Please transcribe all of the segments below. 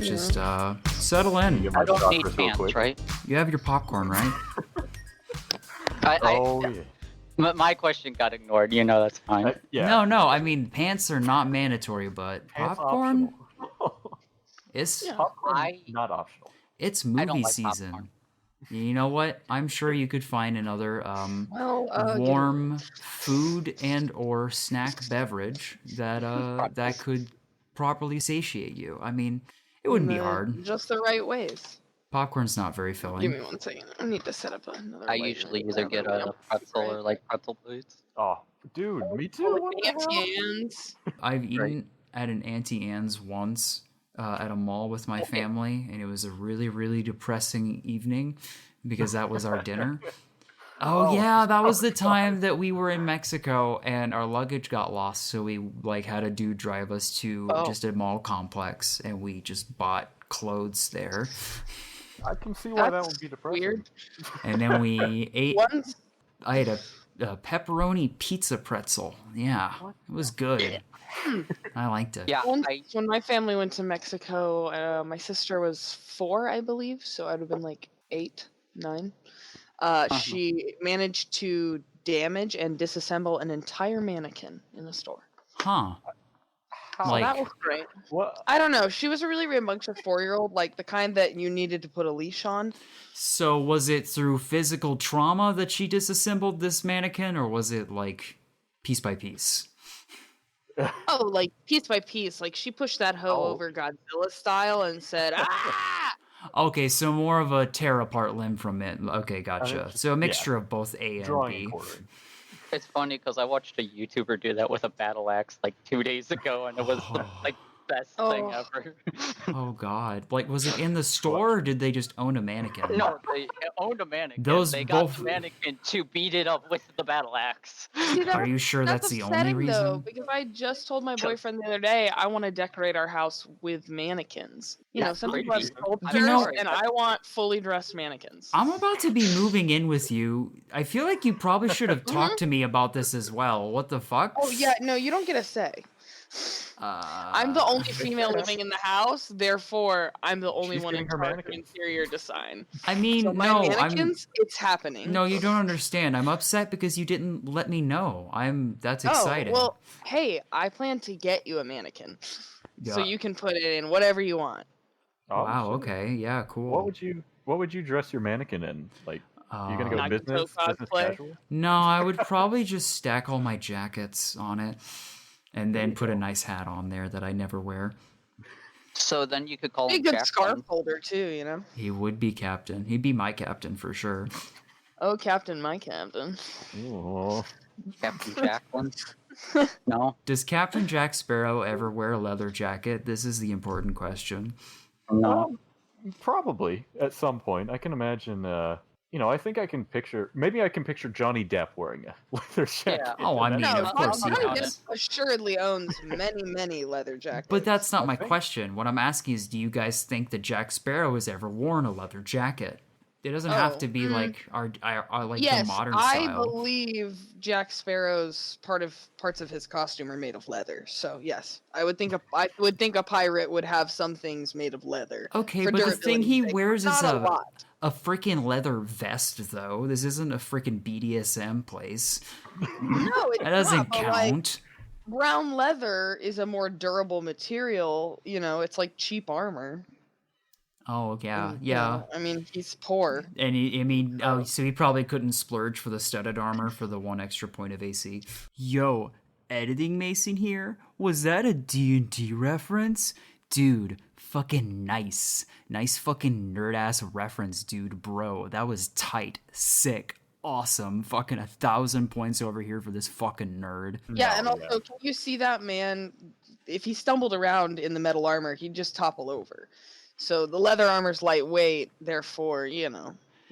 Just settle in. I don't need real pants, quick. right? You have your popcorn, right? Yeah. My question got ignored. That's fine. Yeah. No. I mean, pants are not mandatory, but Pants popcorn. optional. It's Popcorn not optional. it's I don't movie like season. popcorn. You know what? I'm sure you could find another Well, warm food and or snack beverage that could properly satiate you. I mean, it wouldn't be hard. Just the right ways. Popcorn's not very Give filling. me 1 second. I need to set up another. I light usually right either there. get a pretzel or like pretzel plates. Oh, dude, me too. With What the hell? Auntie Anne's. I've eaten at an Auntie Anne's once at a mall with my family, and it was a really, really depressing evening because that was our dinner. Oh yeah, that was the time that we were in Mexico and our luggage got lost, so we had a dude drive us to just a mall complex, and we just bought clothes there. I can see why that would be depressing. Weird. And then we ate. Once. I had a pepperoni pizza pretzel. Yeah, it was good. I liked it. Yeah, Once when my family went to Mexico, my sister was 4, I believe, so I'd have been like 8, 9. She managed to damage and disassemble an entire mannequin in the store. Huh. So that was great. What? I don't know. She was a really rambunctious 4-year-old, like the kind that you needed to put a leash on. So was it through physical trauma that she disassembled this mannequin, or was it like piece by piece? Oh, like piece by piece. Like she pushed that hoe over Godzilla style and said, "Ah!" Okay, so more of a tear apart limb from it. Okay, gotcha. So a mixture of both A and Drawing B. and quartering. it's funny because I watched a YouTuber do that with a battle axe like 2 days ago, and it was the best thing ever. Oh God! Was it in the store, or did they just own a mannequin? No, they owned a mannequin. Those they got both- the mannequin to beat it up with the battle axe. See, Are you sure that's the only upsetting, reason? Though, because I just told my boyfriend the other day I want to decorate our house with mannequins. You know, some people have sculptures, You know- and I want fully dressed mannequins. I'm about to be moving in with you. I feel like you probably should have talked to me about this as well. What the fuck? Oh yeah, no, you don't get a say. I'm the only female living in the house, therefore I'm the only She's one in getting her charge of mannequins. interior design. I mean, So my no, mannequins, it's happening. No, you don't understand. I'm upset because you didn't let me know. That's exciting. Oh, well, hey, I plan to get you a mannequin. So Yeah. you can put it in whatever you want. Oh, Wow. shit. Okay. Yeah. Cool. What would you dress your mannequin in? Like, you gonna go Naruto business cosplay? casual? No, I would probably just stack all my jackets on it, and then put a nice hat on there that I never wear. So then you could call Be a him good Jack scarf One. holder too, you know. He would be captain. He'd be my captain for sure. Oh, Captain, my Captain. Oh, Captain Jack One. No, Does Captain Jack Sparrow ever wear a leather jacket? This is the important question. no. probably at some point. I can imagine. I think I can picture. Maybe I can picture Johnny Depp wearing a leather jacket. Yeah. Oh, I mean, No, of course he Johnny does. Depp assuredly owns many, many leather jackets. But that's not my think- question. What I'm asking is, do you guys think that Jack Sparrow has ever worn a leather jacket? It doesn't have to be like our like yes, the modern I style. believe Jack Sparrow's parts of his costume are made of leather. So yes, I would think a pirate would have some things made of leather. Okay, for but the thing he durability's sake. wears is Not a lot. a freaking leather vest, though. This isn't a freaking BDSM place. No, it's That doesn't not, but, like, count. brown leather is a more durable material. You know, it's like cheap armor. Oh yeah, You yeah. know, I mean, he's poor. And so he probably couldn't splurge for the studded armor for the 1 extra point of AC. Yo, editing Mason here. Was that a D&D reference? Dude, fucking nice. Nice fucking nerd-ass reference, dude, bro. That was tight, sick, awesome. Fucking 1,000 points over here for this fucking nerd. Yeah, and also, can you see that man? If he stumbled around in the metal armor, he'd just topple over. So the leather armor's lightweight, therefore, he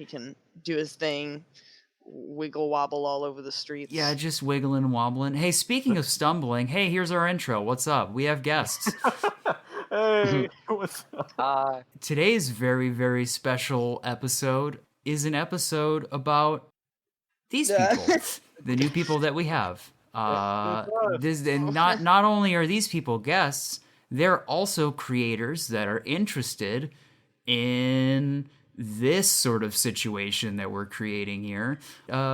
can do his thing, wiggle wobble all over the streets. Yeah, just wiggling and wobbling. Hey, speaking of stumbling, hey, here's our intro. What's up? We have guests. Hey, what's up? Today's very, very special episode is an episode about these people, the new people that we have. And not only are these people guests, they're also creators that are interested in this sort of situation that we're creating here.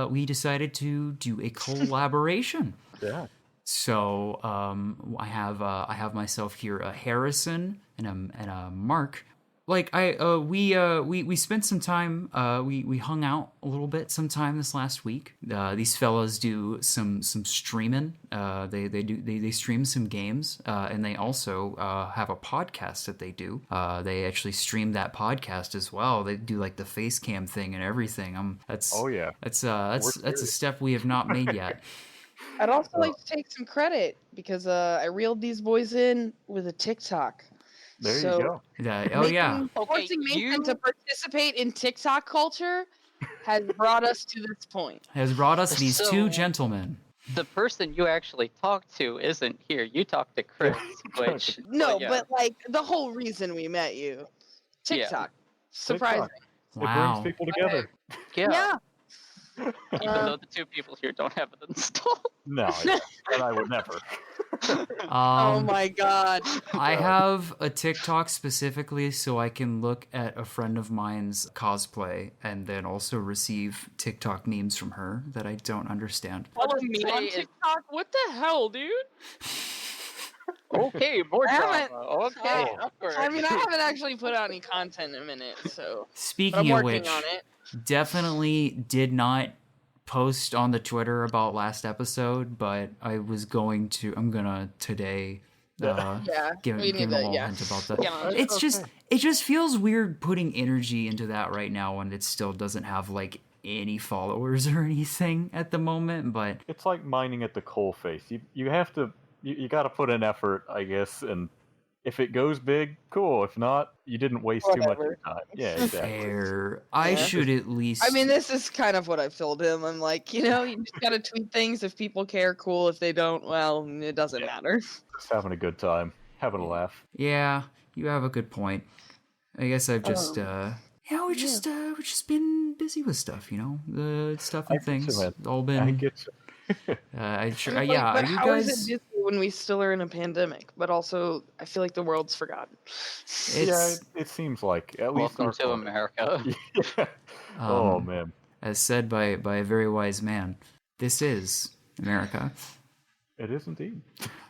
We decided to do a collaboration. Yeah. So I have myself here a Harrison and a Mark. Like we spent some time we hung out a little bit sometime this last week. These fellas do some streaming. They stream some games and they also have a podcast that they do. They actually stream that podcast as well. They do like the face cam thing and everything. That's a step we have not made yet. I'd also like to take some credit because I reeled these boys in with a TikTok. There So, you go. Forcing Mason to participate in TikTok culture has brought us to this point. Has brought us these two gentlemen. The person you actually talked to isn't here. You talked to Chris, which but like the whole reason we met you, TikTok, surprising. It brings people together. Yeah. Even though the two people here don't have it installed. No, and I would never. Oh my god. I have a TikTok specifically so I can look at a friend of mine's cosplay and then also receive TikTok memes from her that I don't understand. Follow me on TikTok? What the hell, dude? Okay, more drama. Okay. I mean, I haven't actually put out any content in a minute, so. Speaking of which, definitely did not post on the Twitter about last episode, but I'm gonna today give a little hint about that. It just feels weird putting energy into that right now when it still doesn't have like any followers or anything at the moment. But it's like mining at the coalface. You have to you got to put in effort, I guess, and if it goes big, cool. If not, you didn't waste too much of your time. Yeah, exactly. Fair. I should at least. I mean, this is kind of what I've told him. I'm like, you just gotta tweet things. If people care, cool. If they don't, well, it doesn't matter. Just having a good time, having a laugh. Yeah, you have a good point. I guess I've just, we've just been busy with stuff, the stuff and things. All been. I get you. Are you But guys? how is it busy when we still are in a pandemic? But also, I feel like the world's forgotten. It seems like at least welcome to America. Yeah. Oh man. As said by a very wise man, this is America. It is indeed.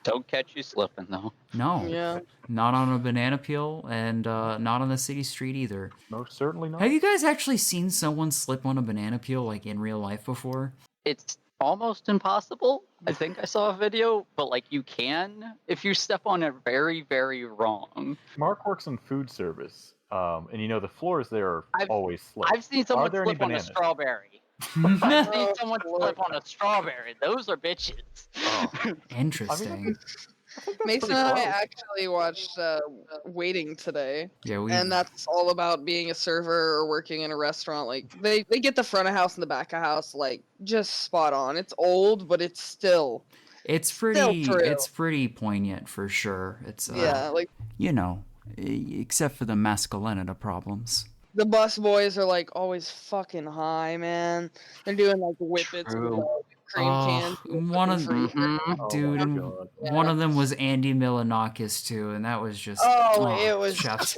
Don't catch you slipping, though. No. Yeah. Not on a banana peel, and not on the city street either. No, certainly not. Have you guys actually seen someone slip on a banana peel like in real life before? It's almost impossible. I think I saw a video, but like you can if you step on it very, very wrong. Mark works in food service, and the floors there are always slip. I've seen someone slip on a strawberry. I've seen someone slip on a strawberry. Those are bitches. Oh. Interesting. Mason and I actually watched Waiting today. Yeah, and that's all about being a server or working in a restaurant. Like they get the front of house and the back of house like just spot on. It's old, but it's still it's pretty poignant for sure. It's except for the masculinity problems. The bus boys are like always fucking high, man. They're doing like whippets with cream cans. One of them was Andy Milonakis too, and that was just it was chef's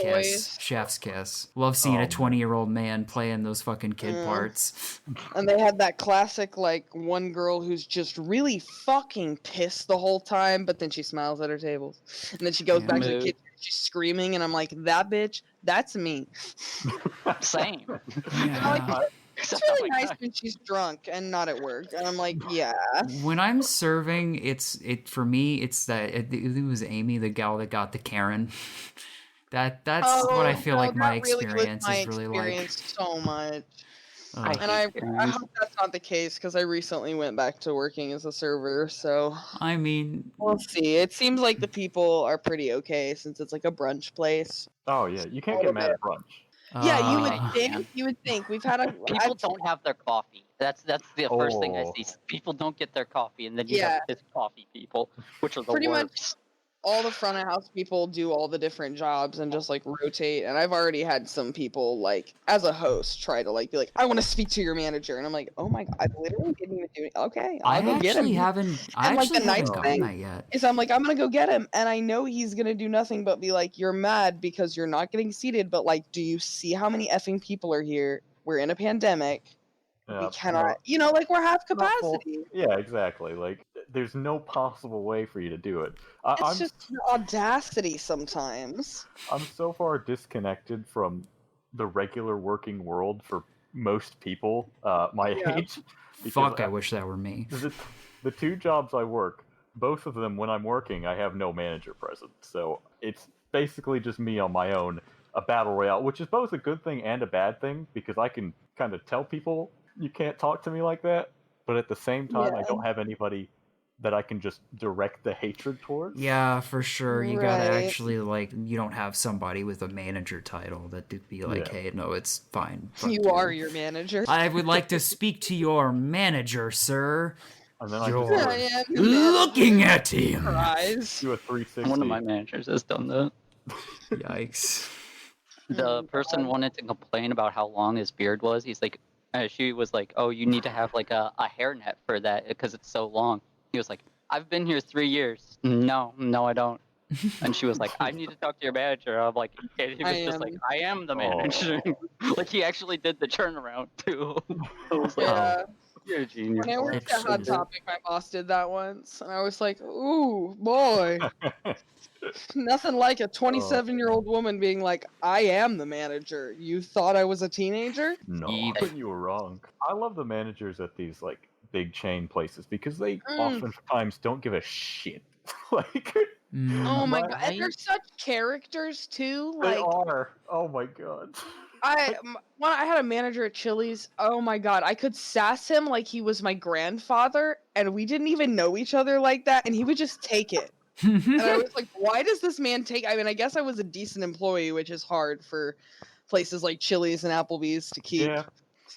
kiss. Love seeing a 20-year-old man playing those fucking kid parts. And they had that classic like one girl who's just really fucking pissed the whole time, but then she smiles at her table, and then she goes back to the kitchen. She's screaming, and I'm like, that bitch, that's me. Same. Yeah. It's really nice when she's drunk and not at work. And I'm like, yeah. When I'm serving, for me, it's that it was Amy, the gal that got the Karen. That's what I feel like my experience is really like. So much. And I hope that's not the case because I recently went back to working as a server, so I mean, we'll see. It seems like the people are pretty okay since it's like a brunch place. Oh yeah, you can't get mad at brunch. Yeah, you would think. You would think we've had people don't have their coffee. That's the first thing I see. People don't get their coffee, and then you have this coffee people, which are the pretty worst. Much all the front of house people do all the different jobs and just like rotate. And I've already had some people like as a host try to like be like, I want to speak to your manager, and I'm like, oh my god, I literally didn't even do it. Okay, I'll go get him. I And like the actually nice haven't gotten thing that yet. is I'm like, I'm gonna go get him, and I know he's gonna do nothing but be like, you're mad because you're not getting seated, but like, do you see how many effing people are here? We're in a pandemic. We cannot, like we're half capacity. Yeah, exactly. Like, there's no possible way for you to do it. It's just the audacity sometimes. I'm so far disconnected from the regular working world for most people my age. Fuck, I wish that were me. The 2 jobs I work, both of them, when I'm working, I have no manager present. So it's basically just me on my own, a battle royale, which is both a good thing and a bad thing, because I can kind of tell people you can't talk to me like that, but at the same time, I don't have anybody that I can just direct the hatred towards. Yeah, for sure. You gotta actually, like, you don't have somebody with a manager title that would be like, hey, no, it's fine. You are your manager. I would like to speak to your manager, sir. And then You're looking at him. Do a 360. One of my managers has done that. Yikes. The person wanted to complain about how long his beard was. He's like, she was like, oh, you need to have like a hairnet for that because it's so long. He was like, I've been here 3 years. No, I don't. And she was like, I need to talk to your manager. I'm like, and he was just like, I am the manager. Like, he actually did the turnaround too. I was like, you're a genius. When I worked at Hot Topic, my boss did that once, and I was like, ooh, boy. Nothing like a 27-year-old woman being like, I am the manager. You thought I was a teenager? No, you were wrong. I love the managers at these like big chain places because they oftentimes don't give a shit. Like, oh my god, and they're such characters too. Like, they are. Oh my god. When I had a manager at Chili's, oh my god, I could sass him like he was my grandfather, and we didn't even know each other like that, and he would just take it. And I was like, why does this man take... I mean, I guess I was a decent employee, which is hard for places like Chili's and Applebee's to keep. Yeah.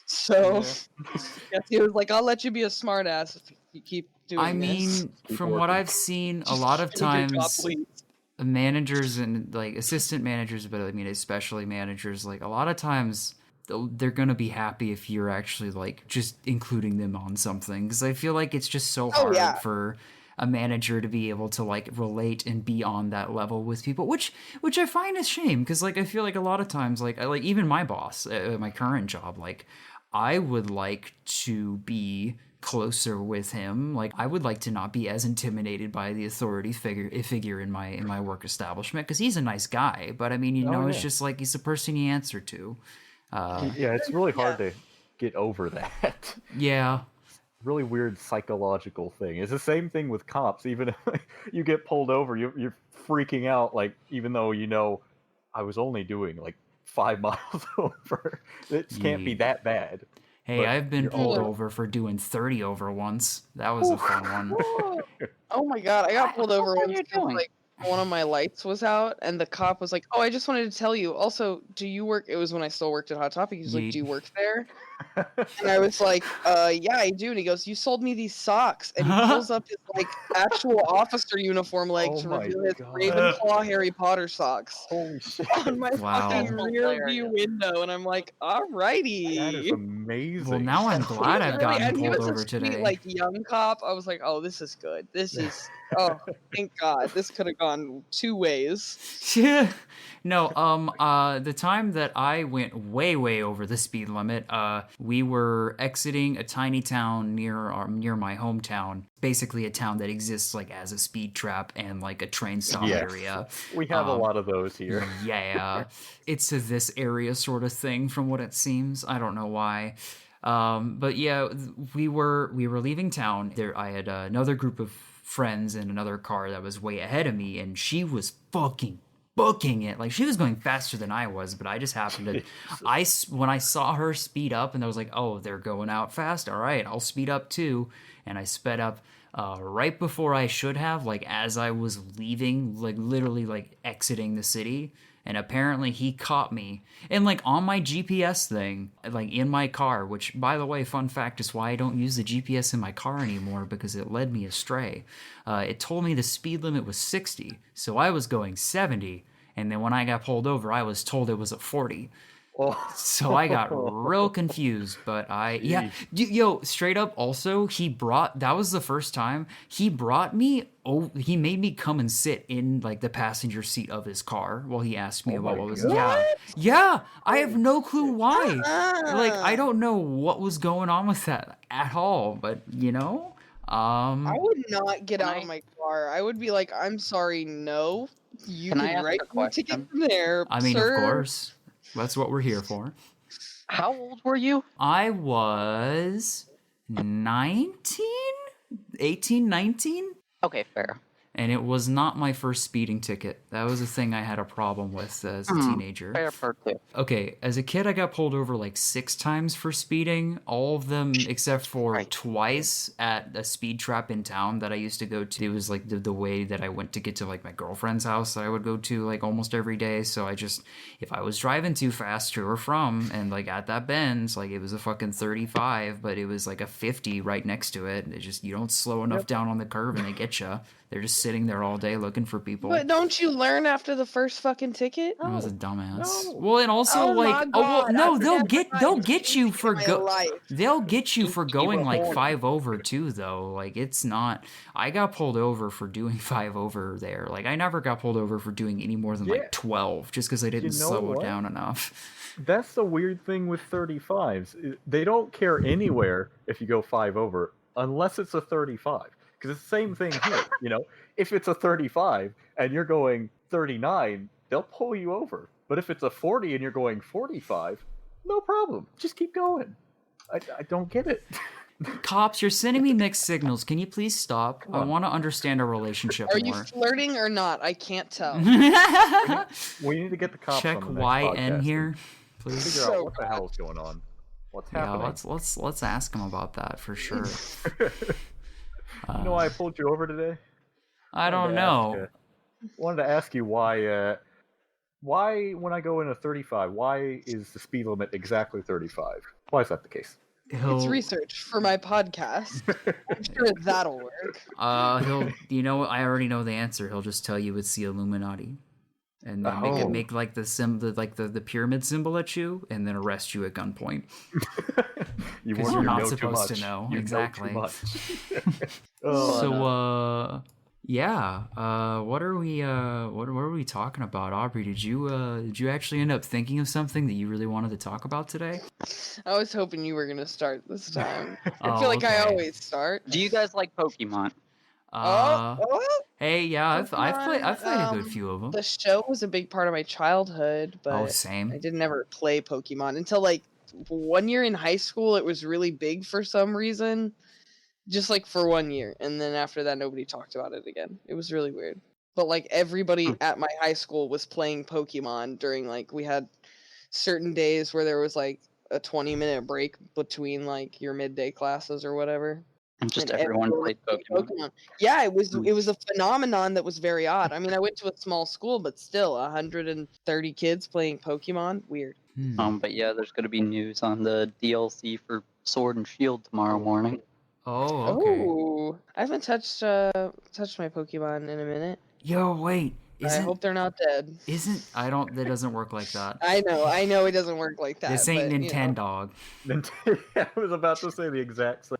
So, he was like, I'll let you be a smartass if you keep doing this. From what I've seen, a lot of times, managers and, like, assistant managers, but I mean, especially managers, like, a lot of times... they're gonna be happy if you're actually, like, just including them on something. Because I feel like it's just so hard for a manager to be able to, like, relate and be on that level with people, which I find a shame. Because, like, I feel like a lot of times, like even my boss at my current job, like, I would like to be closer with him. Like, I would like to not be as intimidated by the authority figure in my work establishment, because he's a nice guy. But I mean, it's just like he's the person you answer to. Yeah, it's really hard to get over that. Yeah. Really weird psychological thing. It's the same thing with cops. Even if you get pulled over, you're freaking out, like, even though you know I was only doing like 5 miles over. It can't be that bad. Hey, I've been pulled over for doing 30 over once. That was a fun one. Oh my god, I got pulled over once because, like, one of my lights was out, and the cop was like, oh, I just wanted to tell you, also, do you work... It was when I still worked at Hot Topic. He was like, do you work there? And I was like, yeah, I do. And he goes, you sold me these socks. And he pulls up his, like, actual officer uniform leg to reveal his Ravenclaw Harry Potter socks. Holy shit. On my fucking rear view window. And I'm like, alrighty. That is amazing. Well, now I'm glad I've gotten pulled over today. Sweet, like, young cop. I was like, oh, this is good. This is... Oh, thank God. This could have gone 2 ways. Yeah. No, the time that I went way over the speed limit, we were exiting a tiny town near my hometown. Basically a town that exists, like, as a speed trap and, like, a train stop area. We have a lot of those here. Yeah. It's a this area sort of thing from what it seems. I don't know why. But yeah, we were leaving town. There, I had another group of friends in another car that was way ahead of me, and she was fucking booking it. Like, she was going faster than I was, but I just happened to... when I saw her speed up, and I was like, oh, they're going out fast. All right, I'll speed up too. And I sped up right before I should have, like, as I was leaving, like, literally, like, exiting the city. And apparently he caught me. And like on my GPS thing, like in my car, which by the way, fun fact is why I don't use the GPS in my car anymore because it led me astray. It told me the speed limit was 60. So I was going 70. And then when I got pulled over, I was told it was at 40. So I got real confused, but yo, straight up also, that was the first time he brought me, he made me come and sit in like the passenger seat of his car while he asked me about what was, yeah, I have no clue why. Like, I don't know what was going on with that at all, but you know, I would not get out of my car. I would be like, I'm sorry, no. You can write a ticket from there, I mean, sir. of course. That's what we're here for. How old were you? I was 19? 18, 19? Okay, fair. And it was not my first speeding ticket. That was a thing I had a problem with as a teenager. Fair part too. Okay, as a kid, I got pulled over like 6 times for speeding. All of them except for twice at a speed trap in town that I used to go to. It was like the way that I went to get to like my girlfriend's house that I would go to like almost every day. So if I was driving too fast to or from, and like at that bend, like it was a fucking 35, but it was like a 50 right next to it. You don't slow enough down on the curve and they get you. They're just sitting there all day looking for people. But don't you learn after the first fucking ticket? I was a dumbass. No. Well, and also they'll get you for going like 5 over too though. Like it's not. I got pulled over for doing 5 over there. Like I never got pulled over for doing any more than like 12 just because I didn't slow down enough. That's the weird thing with 35s. They don't care anywhere if you go 5 over unless it's a 35. Because it's the same thing here, you know? If it's a 35 and you're going 39, they'll pull you over. But if it's a 40 and you're going 45, no problem. Just keep going. I don't get it. Cops, you're sending me mixed signals. Can you please stop? I want to understand our relationship more. Are you flirting or not? I can't tell. We need to get the cops Check on the next YN podcast here, please. Figure out what the hell is going on. What's happening? Let's ask him about that for sure. You know why I pulled you over today? I don't know. Wanted to ask you why when I go in a 35, why is the speed limit exactly 35? Why is that the case? It's research for my podcast. I'm sure that'll work. You know, I already know the answer. He'll just tell you it's the Illuminati, and then make like the pyramid symbol at you, and then arrest you at gunpoint. Because you're not supposed to know. Exactly. Know what are we talking about, Aubrey? Did you actually end up thinking of something that you really wanted to talk about today? I was hoping you were gonna start this time. I feel like I always start. Do you guys like Pokemon? Hey, yeah, I've played a good few of them. The show was a big part of my childhood, but same. I didn't ever play Pokemon until like 1 year in high school. It was really big for some reason, just like for 1 year, and then after that, nobody talked about it again. It was really weird. But like everybody at my high school was playing Pokemon during like we had certain days where there was like a 20-minute break between like your midday classes or whatever. And just everyone played Pokemon. Yeah, it was a phenomenon that was very odd. I mean, I went to a small school, but still, 130 kids playing Pokemon. Weird. But yeah, there's going to be news on the DLC for Sword and Shield tomorrow morning. Oh, okay. Oh, I haven't touched my Pokemon in a minute. Yo, wait. I hope they're not dead. That doesn't work like that. I know it doesn't work like that. This ain't Nintendo. I was about to say the exact same.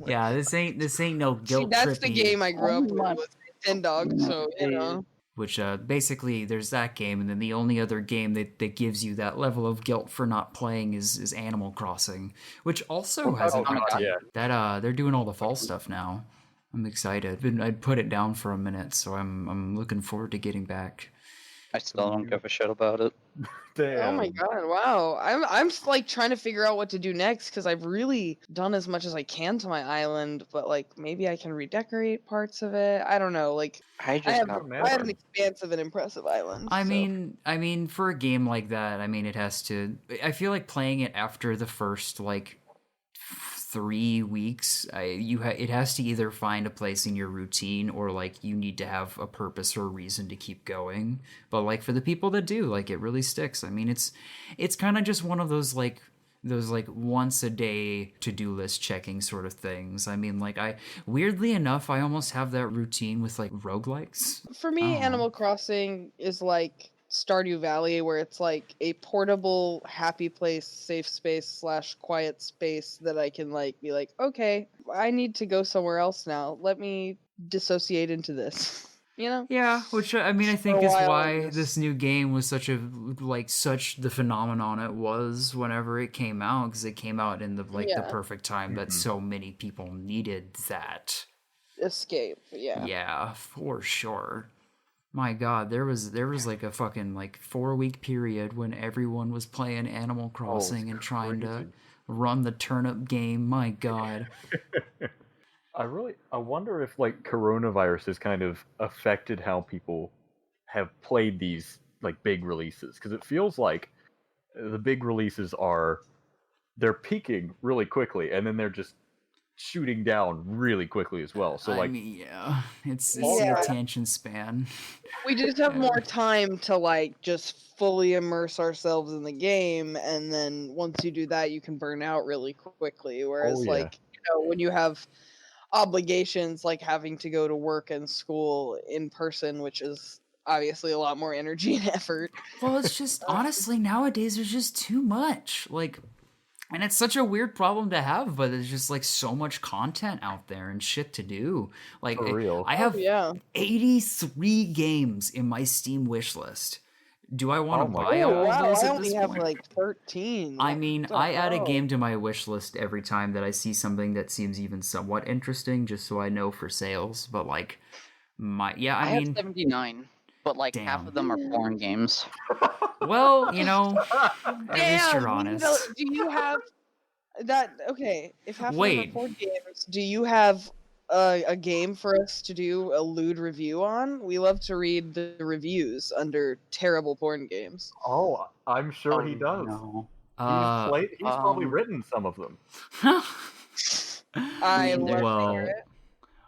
Yeah, this ain't no guilt. That's the game I grew up with was Nintendo, so you know. Which basically there's that game, and then the only other game that gives you that level of guilt for not playing is Animal Crossing, which also has an update. That they're doing all the fall stuff now. I'm excited. I'd put it down for a minute, so I'm looking forward to getting back. I still don't give a shit about it. Damn. Oh my god! Wow, I'm like trying to figure out what to do next because I've really done as much as I can to my island, but like maybe I can redecorate parts of it. I don't know. Like I have an expansive and impressive island. I mean, for a game like that, I mean, it has to. I feel like playing it after the first like 3 weeks, it has to either find a place in your routine or like you need to have a purpose or a reason to keep going. But like for the people that do, like it really sticks. I mean, it's kind of just one of those like once a day to-do list checking sort of things. I mean, like I weirdly enough, I almost have that routine with like roguelikes. For me, Oh. Animal Crossing is like Stardew Valley, where it's like a portable, happy place, safe space / quiet space that I can like be like, okay, I need to go somewhere else now. Let me dissociate into this. You know? Yeah, which I mean, I For think a is while why in this new game was such the phenomenon it was whenever it came out, because it came out in the Yeah. perfect time that so many people needed that. Escape. Yeah. Yeah, for sure. My God, there was like a fucking like 4-week period when everyone was playing Animal Crossing and trying to crazy. run the turnip game. My God. I wonder if like coronavirus has kind of affected how people have played these like big releases, because it feels like the big releases they're peaking really quickly and then they're just shooting down really quickly as well. So I like mean, yeah, it's the Yeah. attention span. We just have more time to like just fully immerse ourselves in the game, and then once you do that, you can burn out really quickly. Whereas, yeah. like, when you have obligations like having to go to work and school in person, which is obviously a lot more energy and effort. Well, it's just honestly nowadays there's just too much. Like, and it's such a weird problem to have, but there's just like so much content out there and shit to do. Like, For real. I have Yeah. 83 games in my Steam wish list. Do I want to my buy God. all Wow, those I at only this have point? like 13. I What mean, the I add a hell? game to my wish list every time that I see something that seems even somewhat interesting, just so I know for sales. But like, I I mean, have 79, but like half damn. of them are porn games. Well, at least you're honest. Do you have that? Okay, if half of them Wait. are board games, do you have a game for us to do a lewd review on? We love to read the reviews under terrible porn games. Oh, I'm sure he Oh, does. no. He's probably Um, written some of them. I mean, love to hear well, it.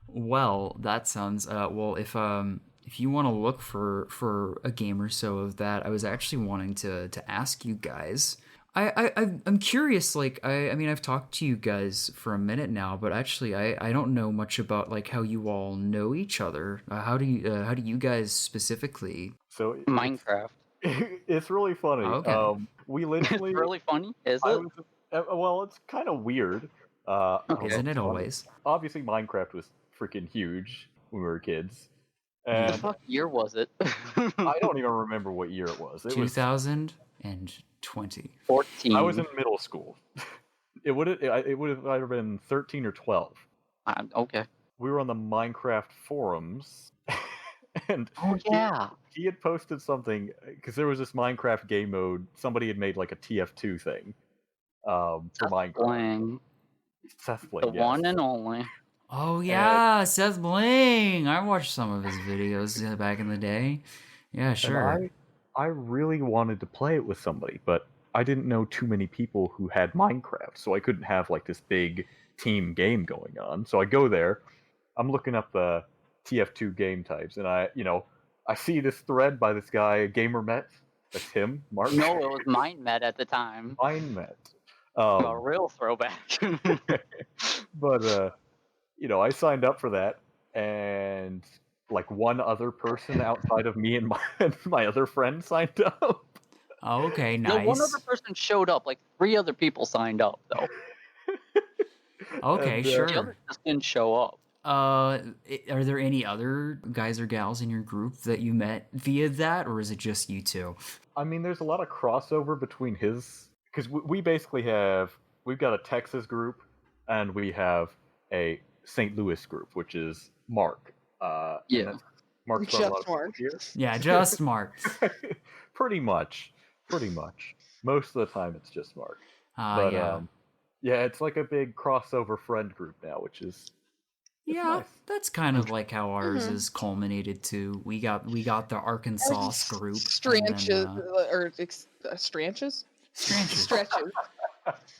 well, that sounds well. If you want to look for a game or so of that, I was actually wanting to ask you guys. I'm curious. Like I mean, I've talked to you guys for a minute now, but actually, I don't know much about like how you all know each other. How do you guys specifically? So Minecraft. it's really funny. Okay. We It's literally really funny, is I it? was well, it's kind of weird. I don't know, Isn't it so always? obviously Minecraft was freaking huge when we were kids, The and fuck year was it? I don't even remember what year it was. It was 2020. 14. I was in middle school. It would have either been 13 or 12. Okay. We were on the Minecraft forums, and Oh yeah. he had posted something because there was this Minecraft game mode. Somebody had made like a TF2 thing for Minecraft. Bling. Seth The Bling, yes. one and only. Oh yeah, Seth Bling. I watched some of his videos back in the day. Yeah, sure. And I really wanted to play it with somebody, but I didn't know too many people who had Minecraft, so I couldn't have like this big team game going on. So I go there, I'm looking up the TF2 game types, and I see this thread by this guy, GamerMet. That's him, Mark. No, it was MindMed at the time. MindMet. A real throwback. But I signed up for that, and like one other person outside of me and my other friend signed up. Oh, okay, No, nice. one other person showed up. Like 3 other people signed up though. Okay, And, The sure. others just didn't show up. Are there any other guys or gals in your group that you met via that, or is it just you two? I mean, there's a lot of crossover between because we basically we've got a Texas group, and we have a St. Louis group, which is Mark. And Yeah. that's Mark's Just brought a lot of people Mark. here. Yeah, just Mark. Pretty much. Most of the time, it's just Mark. But Yeah. yeah, it's like a big crossover friend group now, which is Yeah, nice. that's kind of like how ours Mhm. is culminated to. We got the Arkansas group. Stranches and then, or stranches? Stranches. Stretches.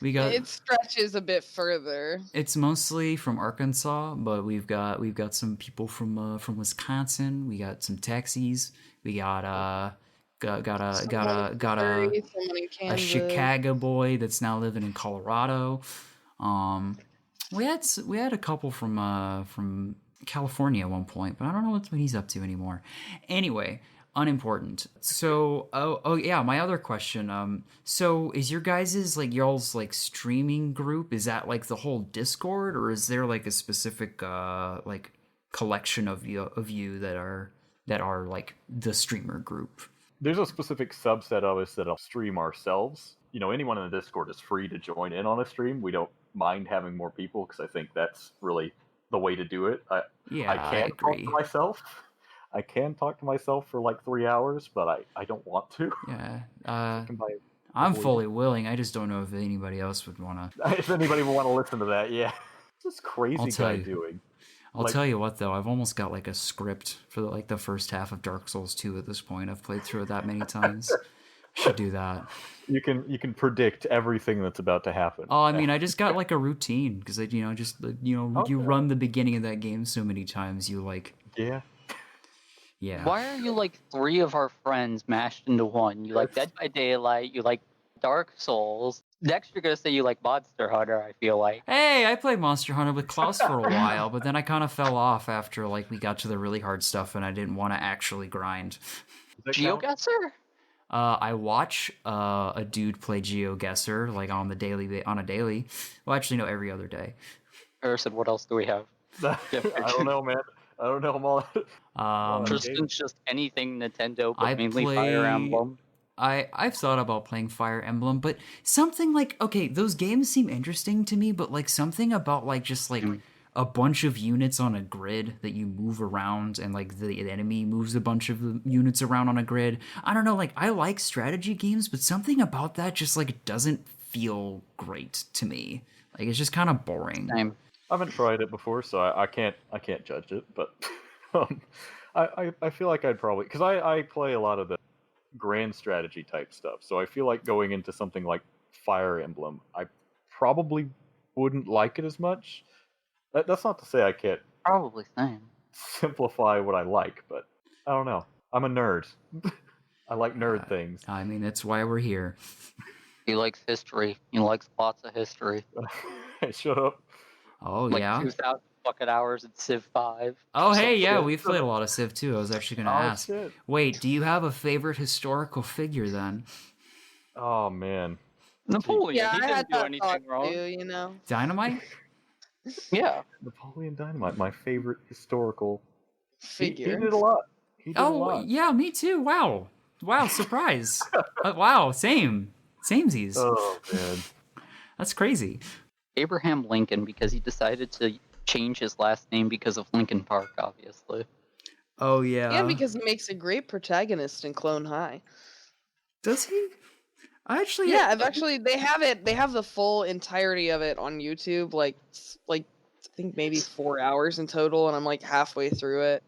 We got It stretches a bit further. it's mostly from Arkansas, but we've got some people from Wisconsin. We got some Texas. We got Someone in Missouri, someone in a Kansas. Chicago boy that's now living in Colorado. We had a couple from California at one point, but I don't know what he's up to anymore. Anyway, unimportant. So, oh yeah, my other question. So is your guys's like y'all's like streaming group? Is that like the whole Discord, or is there like a specific like collection of you that are like the streamer group? There's a specific subset of us that'll stream ourselves. Anyone in the Discord is free to join in on a stream. We don't mind having more people because I think that's really the way to do it. I can talk agree. to myself. I can talk to myself for like 3 hours, but I don't want to. Yeah. I'm fully willing. I just don't know if anybody else would want to. If anybody would want to listen to that, yeah. What's this crazy guy doing? I'll tell you what, though. I've almost got like a script for the first half of Dark Souls 2 at this point. I've played through it that many times. I should do that. You can predict everything that's about to happen. Oh, I mean, I just got like a routine because you run the beginning of that game so many times. You like yeah. Why are you like 3 of our friends mashed into one? You like Dead by Daylight. You like Dark Souls. Next, you're gonna say you like Monster Hunter. I feel like. Hey, I played Monster Hunter with Klaus for a while, but then I kind of fell off after like we got to the really hard stuff, and I didn't want to actually grind. GeoGuessr? I watch a dude play GeoGuessr like on a daily. Well, actually, no, every other day. Harrison, what else do we have? I don't know, man. I don't know them all. Tristan's just anything Nintendo, but mainly Fire Emblem. I've thought about playing Fire Emblem, but something like, okay, those games seem interesting to me, but like something about like just like a bunch of units on a grid that you move around, and like the enemy moves a bunch of the units around on a grid. I don't know, like I like strategy games, but something about that just like doesn't feel great to me. Like it's just kind of boring. Same. I haven't tried it before, so I can't judge it. But I feel like I'd probably, because I play a lot of the grand strategy type stuff. So I feel like going into something like Fire Emblem, I probably wouldn't like it as much. That's not to say I can't Probably same. simplify what I like, but I don't know. I'm a nerd. I like nerd things. I mean, that's why we're here. He likes history. He likes lots of history. Hey, shut up. Oh, Like yeah? 2,000 fucking hours in Civ 5. Oh, hey, yeah, we've played a lot of Civ 2. I was actually going to ask. Shit. Wait, do you have a favorite historical figure then? Oh, man. Napoleon. Yeah, he I didn't had do that anything thought wrong. too, Dynamite? Yeah. Napoleon Dynamite, my favorite historical figure. He did a lot. He did a Oh, lot. yeah, me too. Wow. Wow, surprise. Wow, same. Samesies. Oh, man. That's crazy. Abraham Lincoln, because he decided to change his last name because of Lincoln Park, obviously. Oh, yeah. Yeah, because he makes a great protagonist in Clone High. Does he? I actually... Yeah, they have the full entirety of it on YouTube, like I think maybe 4 hours in total, and I'm like halfway through it.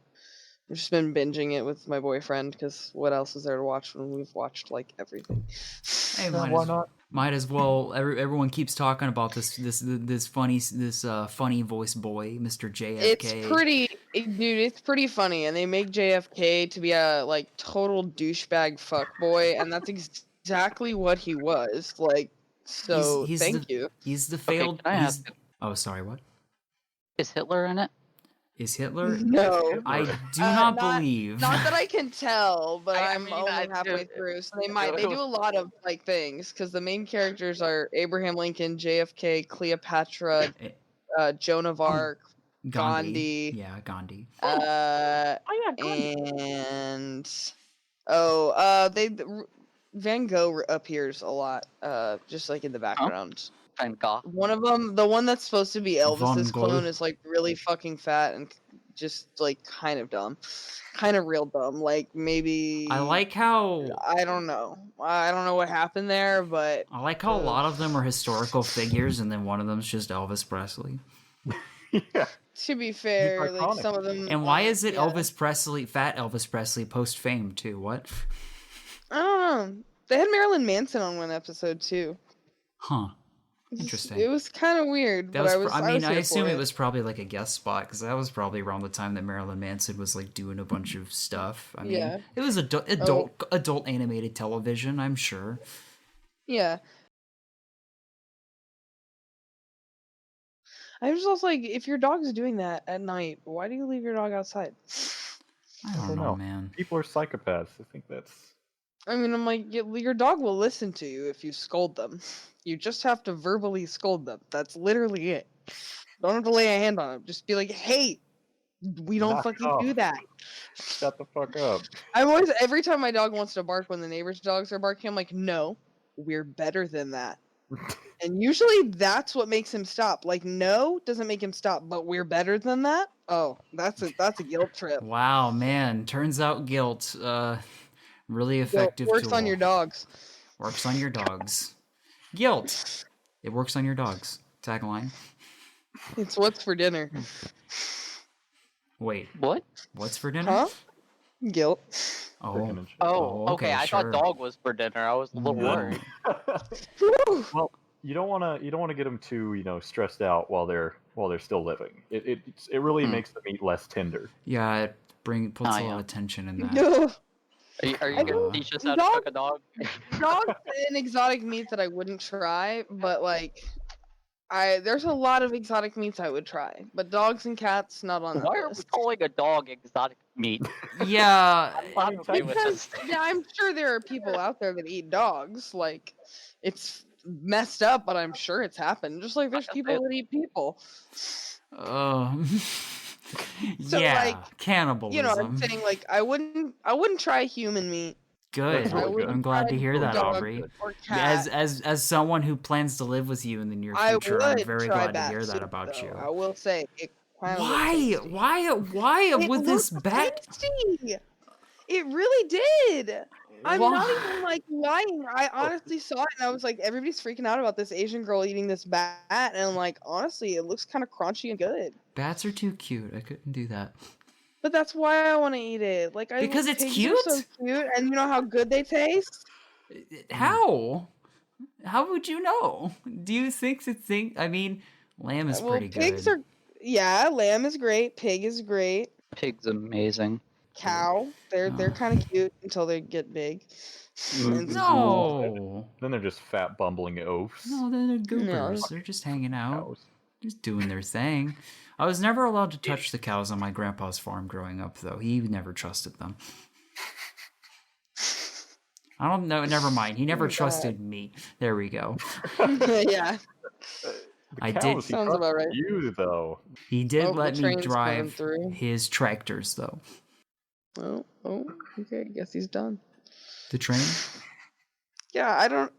I've just been binging it with my boyfriend, because what else is there to watch when we've watched like everything? Hey, why not? Might as well. Everyone keeps talking about this funny voice boy, Mr. JFK. It's pretty funny, and they make JFK to be a like total douchebag fuckboy, and that's exactly what he was. Like, so thank you. He's the failed. Can I ask, oh, sorry. What? is Hitler in it? Is Hitler? No, I do not believe. Not that I can tell, but I I'm mean, only I halfway do- through. So they do a lot of like things, because the main characters are Abraham Lincoln, JFK, Cleopatra, Joan of Arc, Gandhi. Yeah, Gandhi. And Van Gogh appears a lot, just like in the background. Van Gogh. One of them, the one that's supposed to be Elvis's Van Gogh. clone, is like really fucking fat and just like kind of dumb, kind of real dumb. Like maybe I like how I don't know what happened there, but a lot of them are historical figures, and then one of them's just Elvis Presley. Yeah. to be fair, like iconic. some of them. And why is it yeah. Elvis Presley, fat Elvis Presley, post fame too? What? I don't know. They had Marilyn Manson on one episode too. Huh. Interesting. It was kind of weird, That but was, I was. I here assume for it was probably like a guest spot because that was probably around the time that Marilyn Manson was like doing a bunch of stuff. I mean, Yeah. it was adult animated television, I'm sure. Yeah. I was also like, if your dog's doing that at night, why do you leave your dog outside? I don't know, man. People are psychopaths. I think that's. I mean, I'm like, your dog will listen to you if you scold them. You just have to verbally scold them. That's literally it. Don't have to lay a hand on them. Just be like, hey, we don't Knock it fucking off. do that. Shut the fuck up. I'm always, every time my dog wants to bark when the neighbor's dogs are barking, I'm like, no, we're better than that. And usually that's what makes him stop. Like, no doesn't make him stop, but we're better than that? Oh, that's a guilt trip. Wow, man. Turns out guilt, really effective Works tool. on your dogs. Works on your dogs. Guilt. It works on your dogs. Tagline. It's what's for dinner. Wait, What? what's for dinner? Huh? Guilt. Oh, Chicken and shit. Oh, okay. I sure. thought dog was for dinner. I was a little No. worried. Woo! Well, you don't want to get them too stressed out while they're still living. It really makes the meat less tender. Yeah, it puts Ah, a yeah. lot of tension in that. No. Are you I gonna don't- teach us how to Dog- cook a dog? Dogs and exotic meats that I wouldn't try, but like there's a lot of exotic meats I would try, but dogs and cats not on that Why are we list. calling a dog exotic meat? Yeah, I'm okay with Because this. yeah, I'm sure there are people out there that eat dogs. Like it's messed up, but I'm sure it's happened. Just like there's people that eat people. So, yeah, like, cannibalism. You know, I'm saying like I wouldn't try human meat. Good. That's really good. I'm glad to hear that, Dog Aubrey. or cat. As someone who plans to live with you in the near I future, would I'm very try glad to bat hear that soup, about though. you. I will say it kind of Why? Why It would this looked bat? tasty. It really did. I'm not Why? even like lying. I honestly saw it and I was like, everybody's freaking out about this Asian girl eating this bat, and I'm like, honestly, it looks kind of crunchy and good. Bats are too cute. I couldn't do that. But that's why I want to eat it. Like Because it's pigs are so cute, and you know how good they taste. How? How would you know? Do you think? I mean, lamb is pretty pigs good. are. Yeah, lamb is great. Pig is great. Pig's amazing. Cow, they're Oh. kind of cute until they get big. And No. Then they're just fat bumbling oafs. No, they're goobers. No. They're just hanging out, Cows. just doing their thing. I was never allowed to touch the cows on my grandpa's farm growing up, though. He never trusted them. I don't know. Never mind. He never God. trusted me. There we go. yeah. The I did- cows, he Sounds about right. You though. He did Oh, let the me train's coming drive through. his tractors, though. Oh, okay. Guess he's done. The train? Yeah, I don't.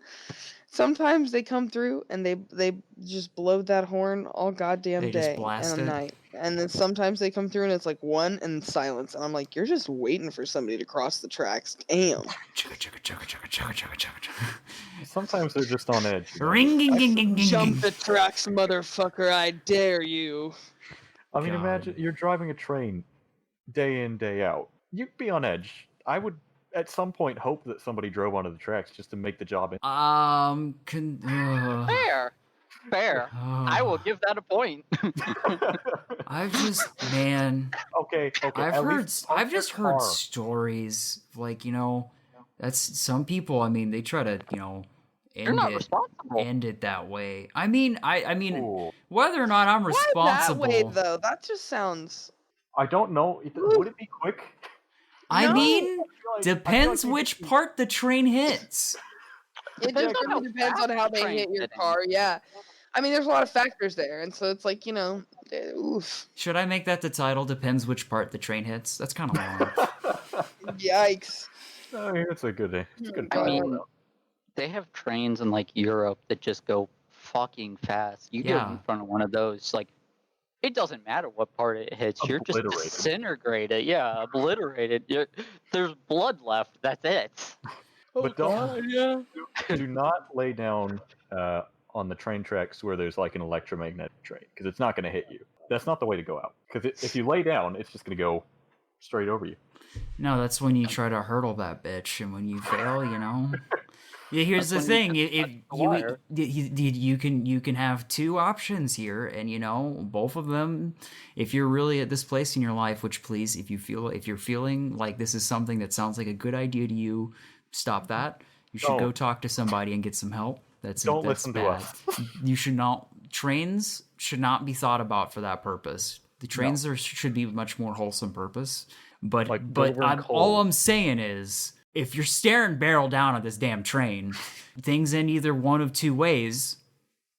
Sometimes they come through and they just blow that horn all goddamn They just day blast and it? a night. And then sometimes they come through and it's like one and silence. And I'm like, you're just waiting for somebody to cross the tracks. Damn. Chugga, chugga, chugga, chugga, chugga, chugga, chugga, chugga. Sometimes they're just on edge. Ring, ding, ding, ding, ding, Jump ding. the tracks, motherfucker! I dare you. I mean, God. imagine you're driving a train day in, day out. You'd be on edge. I would, at some point, hope that somebody drove onto the tracks just to make the job. Fair. I will give that a point. I've just, man, Okay. I've at heard, least park I've your just heard car. stories like, that's some people. I mean, they try to, You're not responsible. end it that way. I mean, Ooh. whether or not I'm Why responsible, that way though? That just sounds. I don't know. Would it be quick? I No. mean, I feel depends like which part the train hits. It Depends just on how really depends on fast how the they train's hit your hitting. car. Yeah. I mean, there's a lot of factors there, and so it's like oof, Should I make that the title? Depends which part the train hits. That's kind of long. yikes. I mean, it's a good. It's a good. I I title, mean, though. they have trains in like Europe that just go fucking fast. You get Yeah. in front of one of those, like, it doesn't matter what part it hits. You're just Obliterated. disintegrated. Yeah, obliterated. There's blood left. That's it. But don't Yeah. do not lay down on the train tracks where there's like an electromagnetic train, because it's not going to hit you. That's not the way to go out. Because if you lay down, it's just going to go straight over you. No, that's when you try to hurdle that bitch, and when you fail, you Yeah, here's the That's when thing: if the you, wire. you can have two options here, and both of them. If you're really at this place in your life, which please, if you're feeling like this is something that sounds like a good idea to you, stop that. You should go Don't. talk to somebody and get some help. That's Don't that's listen to bad. us. You should not. Trains should not be thought about for that purpose. The trains should be much more wholesome purpose. But Like but delivering all coal. I'm saying is, if you're staring barrel down at this damn train, things end either one of two ways.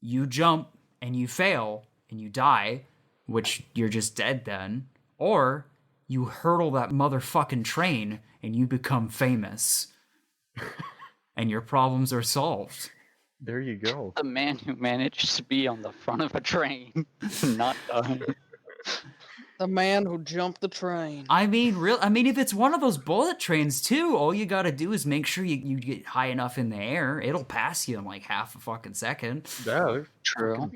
You jump and you fail and you die, which you're just dead then, or you hurdle that motherfucking train and you become famous. And your problems are solved. There you go. The man who managed to be on the front of a train, not die. The man who jumped the train. I mean, if it's one of those bullet trains too, all you gotta do is make sure you get high enough in the air. It'll pass you in like half a fucking second. Yeah. True.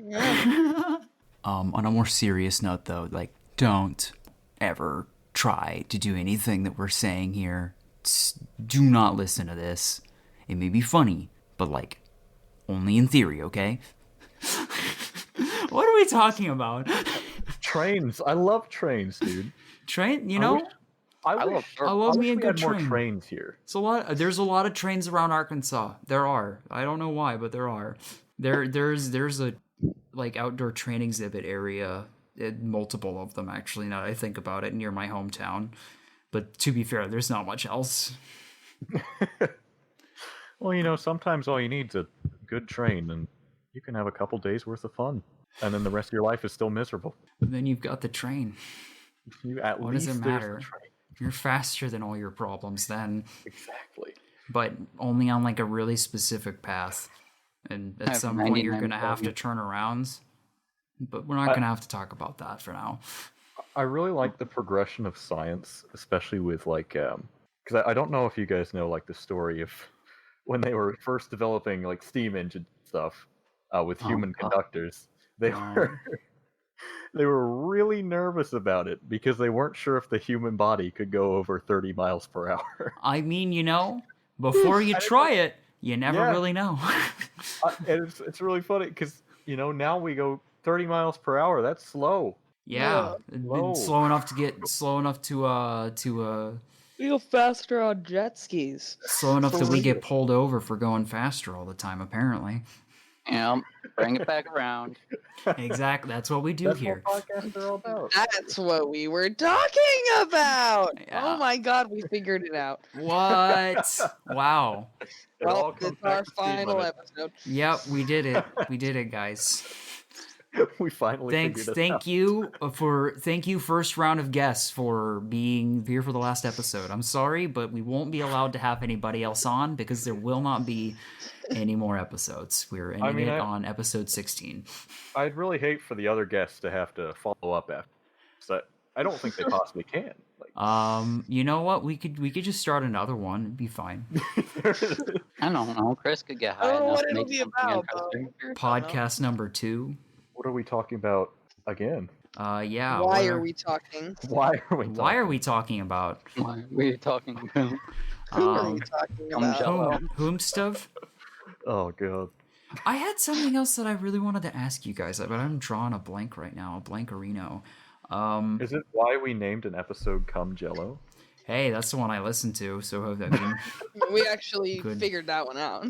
On a more serious note, though, like, don't ever try to do anything that we're saying here. Do not listen to this. It may be funny, but like, only in theory, okay? What are we talking about? Trains. I love trains, dude. Train, I love wish, turtles. I love me a we good had more train. trains here. There's a lot of trains around Arkansas. There are. I don't know why, but there are. There's a like outdoor train exhibit area, multiple of them actually. Now that I think about it, near my hometown. But to be fair, there's not much else. Well, sometimes all you need is a good train, and you can have a couple days worth of fun, and then the rest of your life is still miserable. And then you've got the train. At What least does it there's matter? the train. You're faster than all your problems then, Exactly. but only on like a really specific path. And at I have some point, you're 99 gonna have to problems. turn around. But we're not gonna have to talk about that for now. I really like the progression of science, especially with because I don't know if you guys know like the story of when they were first developing like steam engine stuff with human God. conductors. They were they were really nervous about it because they weren't sure if the human body could go over 30 miles per hour. I mean, before you try it, you never Yeah. really know. And it's really funny because now we go 30 miles per hour. That's slow. Yeah, Slow. slow enough to We go faster on jet skis. slow enough that For we get real. pulled over for going faster all the time. Apparently, Bring it back around. exactly. That's what we do That's here. what podcasts are all about. That's what we were talking about. Yeah. Oh my god, we figured it out. What? Wow. It all Well, comes it's back our to speed final limit. episode. Yep, we did it. We did it, guys. We finally figured it out. Thank you, first round of guests, for being here for the last episode. I'm sorry, but we won't be allowed to have anybody else on because there will not be any more episodes. We're ending it on episode 16. I'd really hate for the other guests to have to follow up after. So I don't think they possibly can. Like, You know what? We could just start another one. It'd be fine. I don't know. Chris could get I high don't know enough what to it'll make be something about, interesting. though. Podcast number 2. what are we talking about again? Yeah. Why are we talking? Why are we? Why are we talking about? Why are we talking about? Who are we talking Come about? Jello. Whom stuff? Oh god. I had something else that I really wanted to ask you guys, but I'm drawing a blank right now, a blankerino. Is it why we named an episode "Come Jello"? Hey, that's the one I listened to. So I mean, We actually Good. figured that one out.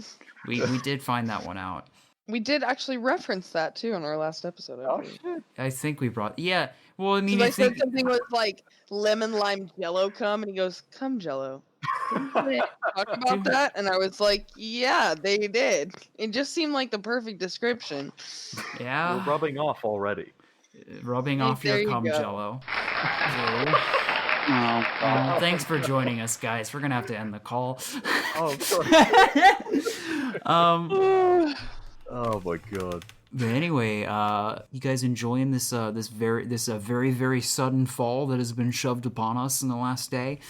we did find that one out. We did actually reference that too in our last episode. I Oh believe. shit! I think we brought. Yeah. Well, I mean, So I I said think something was like lemon lime jello cum, and he goes, "Come Jello." Talk about that, and I was like, "Yeah, they did." It just seemed like the perfect description. yeah, We're rubbing off already. rubbing Hey, off your there you cum go. jello. Oh, God. Thanks for joining us, guys. We're gonna have to end the call. Oh god. um. Oh my god. But anyway, you guys enjoying this very very sudden fall that has been shoved upon us in the last day?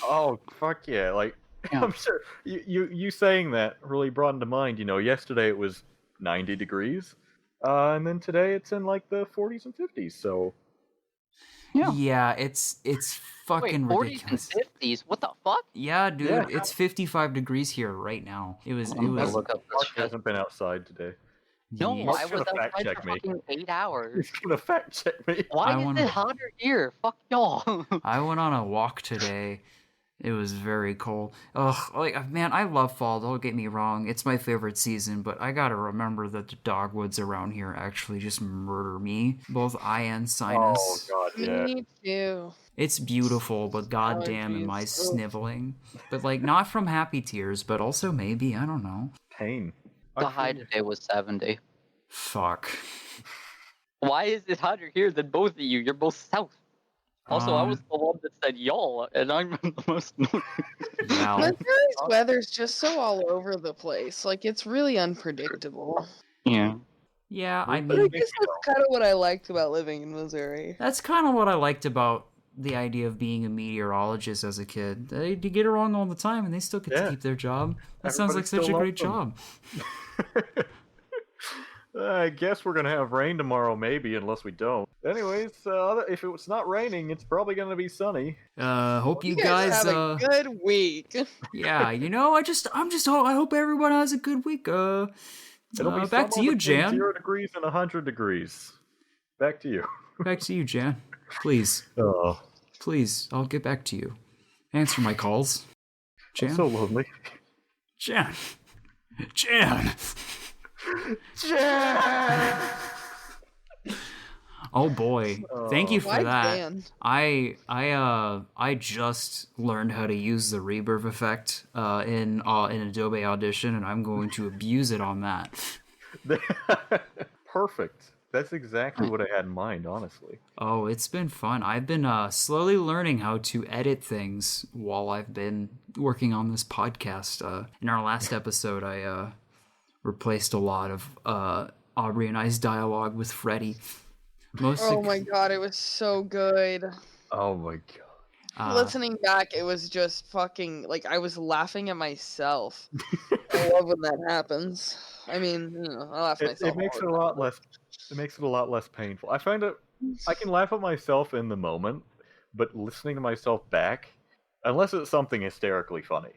Oh fuck yeah! Like Yeah. I'm sure you saying that really brought into mind. Yesterday it was 90 degrees, and then today it's in like the 40s and 50s. So Yeah. it's Wait, fucking 40s and ridiculous. 50s? What the fuck? Yeah, dude, Yeah. it's 55 degrees here right now. It was I'm gonna Look, look up this Mark shit. hasn't been outside today. No, Yeesh. I Mark's was gonna fact outside check for me. fucking 8 hours. He's gonna fact check me. Why I is wanna- it hotter here? Fuck y'all. I went on a walk today. It was very cold. Ugh, like man, I love fall. Don't get me wrong; it's my favorite season. But I gotta remember that the dogwoods around here actually just murder me, both eye and Oh sinus. god, yeah. Me too. It's beautiful, but goddamn, am I Allergies. Ugh. sniveling? But like, not from happy tears, but also maybe I don't know. Pain. The high today was 70. Fuck. Why is it hotter here than both of you? You're both south. Also, I was the one that said y'all, and I'm the most. Yeah. Missouri's weather's just so all over the place. Like, it's really unpredictable. Yeah. Yeah, I But I mean, guess that's kind of what I liked about living in Missouri. that's kind of what I liked about the idea of being a meteorologist as a kid. They get it wrong all the time, and they still get to Yeah. keep their job. That sounds like Everybody such a still great loves job. I guess we're gonna have rain tomorrow, maybe, unless we don't. Anyways, if it's not raining, it's probably gonna be sunny. Hope you You guys guys, have a good week. yeah, you know, I hope everyone has a good week. It'll be Back to somewhere you, between Jan. 0 degrees and 100 degrees. Back to you. Back to you, Jan. Please, Oh, please, I'll get back to you. Answer my calls. Jan? I'm so lonely. Jan. Jan. Jan! Oh boy. Thank you for Why that. Jan? Oh. I just learned how to use the reverb effect in Adobe Audition, and I'm going to abuse it on that. Perfect. That's exactly what I had in mind, honestly. Oh, it's been fun. I've been slowly learning how to edit things while I've been working on this podcast. In our last episode, I replaced a lot of Aubrey and I's dialogue with Freddie. Oh my god, it was so good. Oh my god. Listening back, it was just fucking like I was laughing at myself. I love when that happens. I mean, you know, I laugh at myself. It makes it all a the lot time. less. It makes it a lot less painful. I find it. I can laugh at myself in the moment, but listening to myself back, unless it's something hysterically funny,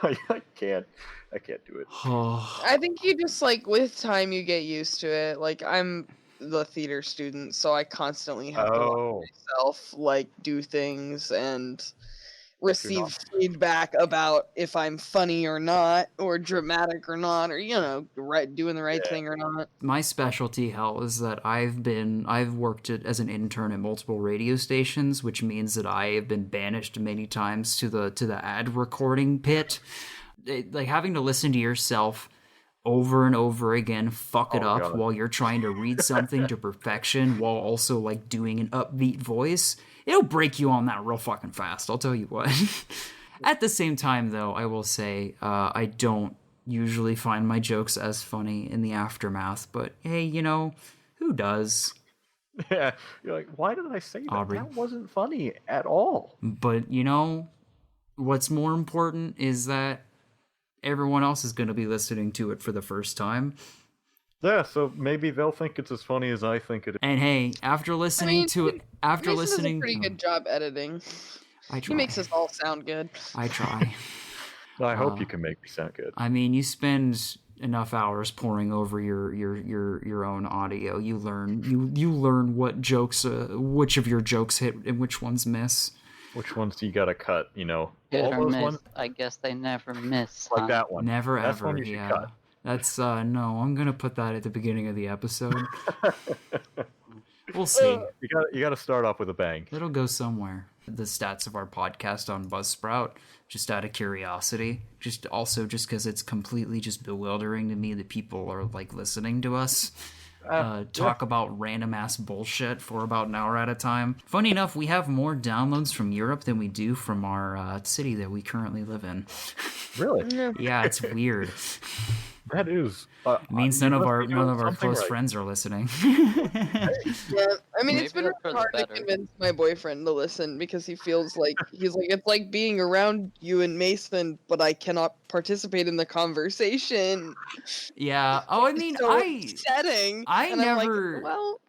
I can't. I can't do it. I think you just like with time you get used to it. Like I'm the theater student, so I constantly have to watch Oh, myself like do things and receive not- feedback about if I'm funny or not, or dramatic or not, or you know, doing the right Yeah. thing or not. My specialty, hell, is that I've worked as an intern at multiple radio stations, which means that I have been banished many times to the ad recording pit. Like having to listen to yourself over and over again fuck it Oh, up God. while you're trying to read something to perfection while also like doing an upbeat voice, it'll break you on that real fucking fast, I'll tell you what. At the same time though, I will say I don't usually find my jokes as funny in the aftermath, but hey, you know, who does? Yeah, you're like, why did I say that? Aubrey. That wasn't funny at all. But you know, what's more important is that everyone else is going to be listening to it for the first time. Yeah, so maybe they'll think it's as funny as I think it is. And hey, after listening to it, after Mason does a listening, pretty good job editing. I He try. makes us all sound good. I try. I hope you can make me sound good. I mean, you spend enough hours poring over your own audio. You learn what jokes, which of your jokes hit and which ones miss. Which ones do you gotta cut? You know, Hit all or those miss. ones I guess they never miss. like huh? that one. Never That's ever. one you should Yeah. cut. That's no. I'm gonna put that at the beginning of the episode. We'll see. You gotta start off with a bang. It'll go somewhere. The stats of our podcast on Buzzsprout, just out of curiosity, just because it's completely just bewildering to me that people are like listening to us talk about random ass bullshit for about an hour at a time. Funny enough, we have more downloads from Europe than we do from our city that we currently live in. Really? Yeah, it's weird. That is. It means you none of must our be doing something close right. friends are listening. Yeah, I mean, it's Maybe been that's for the hard to better. convince my boyfriend to listen because he feels like it's like being around you and Mason, but I cannot participate in the conversation. Yeah. Oh, I It's mean, so upsetting. I and I'm never- like, well,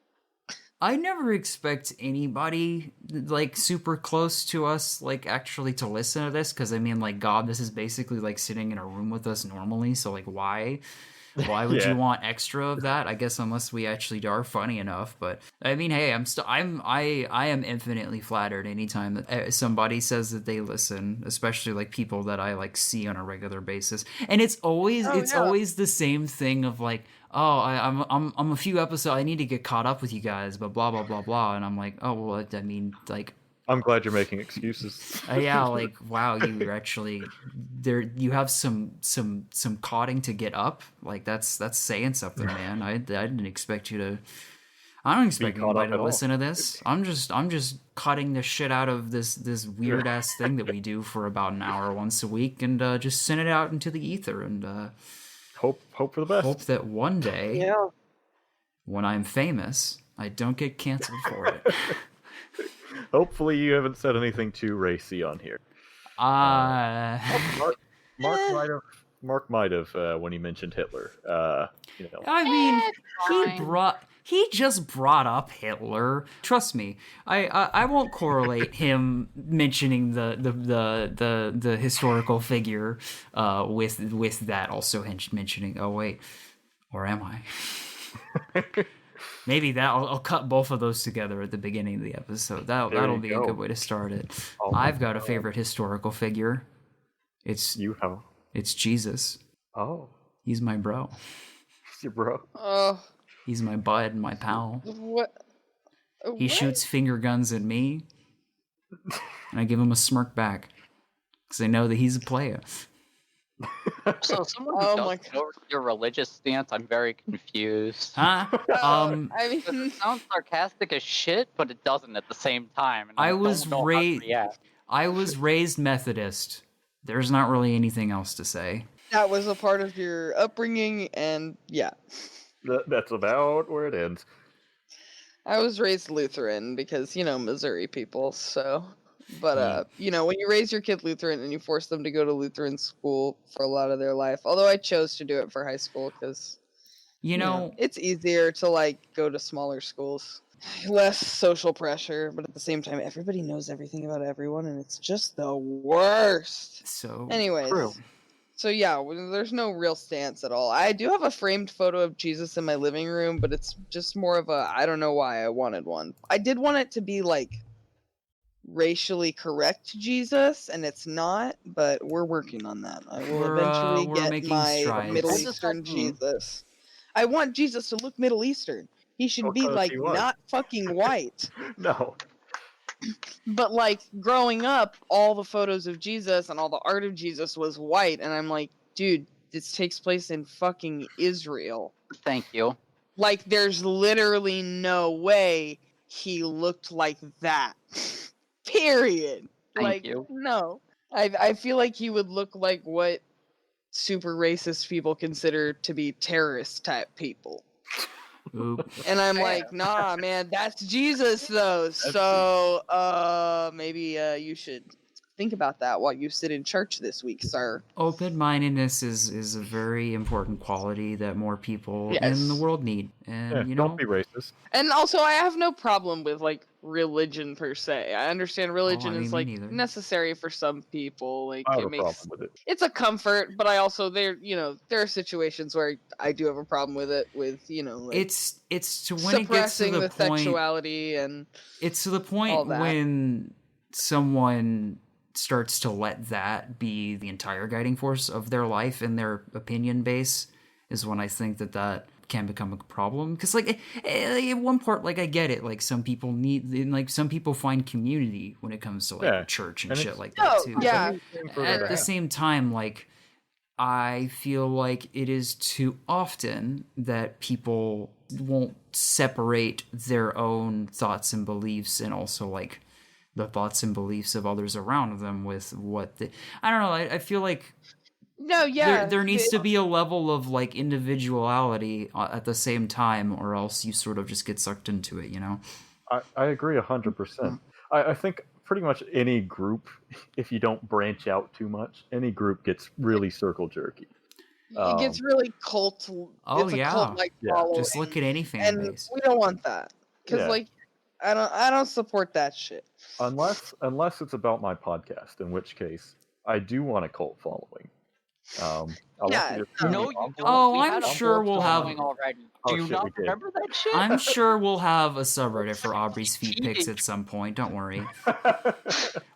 I never expect anybody like super close to us like actually to listen to this, because I mean, like, God, this is basically like sitting in a room with us normally, so like why would you Yeah. want extra of that? I guess unless we actually are funny enough. But I mean, hey, I am infinitely flattered anytime that somebody says that they listen, especially like people that I like see on a regular basis. And it's always Oh, yeah. the same thing of like, oh, I'm a few episodes, I need to get caught up with you guys, but blah blah blah blah. And I'm like, oh well, I mean, like, I'm glad you're making excuses. yeah, like, wow, you're actually there. You have some cotting to get up. Like, that's saying something, man. I didn't expect you to. I don't expect caught anybody up to at all. listen to this. I'm just cutting the shit out of this weird ass thing that we do for about an hour once a week, and just send it out into the ether, and Hope for the best. hope that one day, Yeah. when I'm famous, I don't get canceled for it. Hopefully, you haven't said anything too racy on here. Mark might have when he mentioned Hitler. You know. I mean, fine. he just brought up Hitler. Trust me, I won't correlate him mentioning the historical figure with that also mentioning. Oh wait, or am I? Maybe that I'll cut both of those together at the beginning of the episode. That'll you be go. a good way to start it. Oh my I've got a favorite historical figure. It's You have. Jesus. Oh, He's my bro. your bro. Oh, He's my bud and my pal. what? He shoots finger guns at me, and I give him a smirk back, because I know that he's a player. So someone who Oh doesn't my know your religious stance, I'm very confused. Huh? I It mean, sounds sarcastic as shit, but it doesn't at the same time. And I I was don't know how to react. I was raised Methodist. There's not really anything else to say. that was a part of your upbringing, and yeah. That's about where it ends. I was raised Lutheran because, Missouri people, so. But, when you raise your kid Lutheran and you force them to go to Lutheran school for a lot of their life, although I chose to do it for high school because, You know, it's easier to, go to smaller schools. Less social pressure, but at the same time, everybody knows everything about everyone, and it's just the worst. so Anyways. True. So yeah, there's no real stance at all. I do have a framed photo of Jesus in my living room, but it's just more of a I don't know why I wanted one. I did want it to be racially correct Jesus, and it's not, but we're working on that. I will eventually we're get making my strides. Middle What does that Eastern mean? Jesus. I want Jesus to look Middle Eastern. He should be Because he was. not fucking white. No. But growing up, all the photos of Jesus and all the art of Jesus was white, and I'm like, dude, this takes place in fucking Israel. Thank you. There's literally no way he looked like that. Period. Thank you. No. I feel like he would look like what super racist people consider to be terrorist type people. oop. And I'm like, nah, man, that's Jesus though. So maybe you should think about that while you sit in church this week, sir. Open-mindedness is a very important quality that more people in the Yes. world need. And you know, Don't be racist. And also, I have no problem with religion per se. I understand religion I mean, is me neither. necessary for some people. I have a problem with it. It's a comfort, but I also there are situations where I do have a problem with it. With it's to when it gets to suppressing the the point. sexuality and It's to the all point that. when someone starts to let that be the entire guiding force of their life and their opinion base is when I think that can become a problem. Because at one part, I get it. Some people need, some people find community when it comes to church and shit like that too. yeah. At the same time, I feel like it is too often that people won't separate their own thoughts and beliefs and also the thoughts and beliefs of others around them with what I don't know. I feel like No, yeah. there needs to be a level of individuality at the same time, or else you sort of just get sucked into it, I agree 100%. I think pretty much any group, if you don't branch out too much, any group gets really circle jerky. It gets really cult. Oh, it's a yeah. cult-like Yeah. following, Just look at any fan and base. we don't want that. Because Yeah. like, I don't support that shit. Unless it's about my podcast, in which case I do want a cult following. I like Yeah, to just no. see No, the you envelope. don't. Oh, We I'm had a sure whole we'll have- following already. Oh, Do you shit, not we did. remember that shit? I'm sure we'll have a subreddit for Aubrey's feet pics cheating. at some point. Don't worry.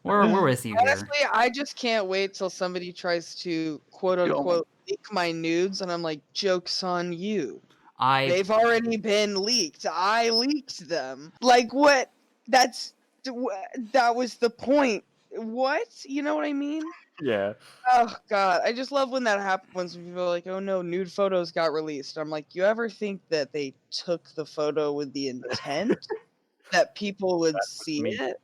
We're with you here. Honestly, I just can't wait till somebody tries to quote unquote leak my nudes, and I'm like, joke's on you. They've already been leaked. I leaked them. Like what? That was the point. What? You know what I mean? Yeah. Oh god, I just love when that happens. When people are like, "Oh no, nude photos got released." I'm like, you ever think that they took the photo with the intent that people would see me. it?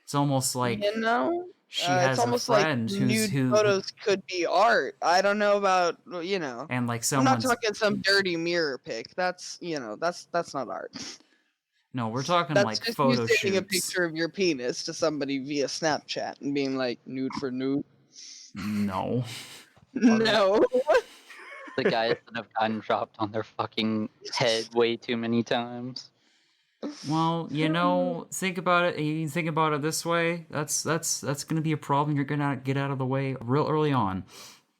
It's almost like You know, she it's has a almost like friend nude who photos could be art. I don't know about you know. and like I'm not someone's talking some dirty mirror pic. That's that's not art. no, we're talking That's like just photo you sending a shoots. picture of your penis to somebody via Snapchat and being like, nude for nude. No. No. The guys that have gotten dropped on their fucking head way too many times. Well, you know, think about it. You can think about it this way. That's gonna be a problem you're gonna get out of the way real early on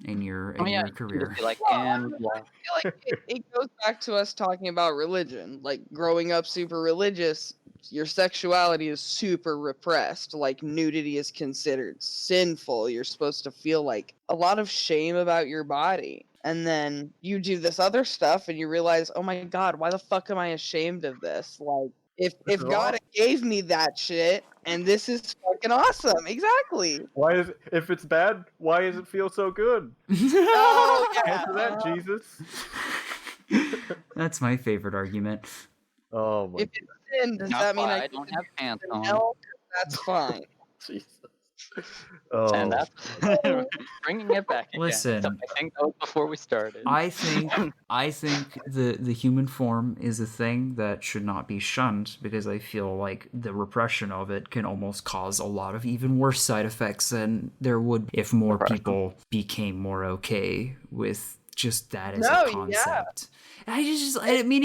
in your I mean, yeah, your you can career. just be like, Well, and I feel like it goes back to us talking about religion. Like growing up super religious, your sexuality is super repressed. Like nudity is considered sinful. You're supposed to feel like a lot of shame about your body. And then you do this other stuff and you realize, oh my god, why the fuck am I ashamed of this? Like if is God gave me that shit and this is fucking awesome. Exactly. Why is if it's bad? Why does it feel so good? Oh yeah. Answer that, Jesus. That's my favorite argument. Oh my If it's sin, does not that mean why I I don't have pants can on. hell? That's fine. Jesus. Oh. And that's bringing it back again. Listen. So I think that was before we started. I think the human form is a thing that should not be shunned because I feel like the repression of it can almost cause a lot of even worse side effects than there would if more people became more okay with just that as a concept. I mean,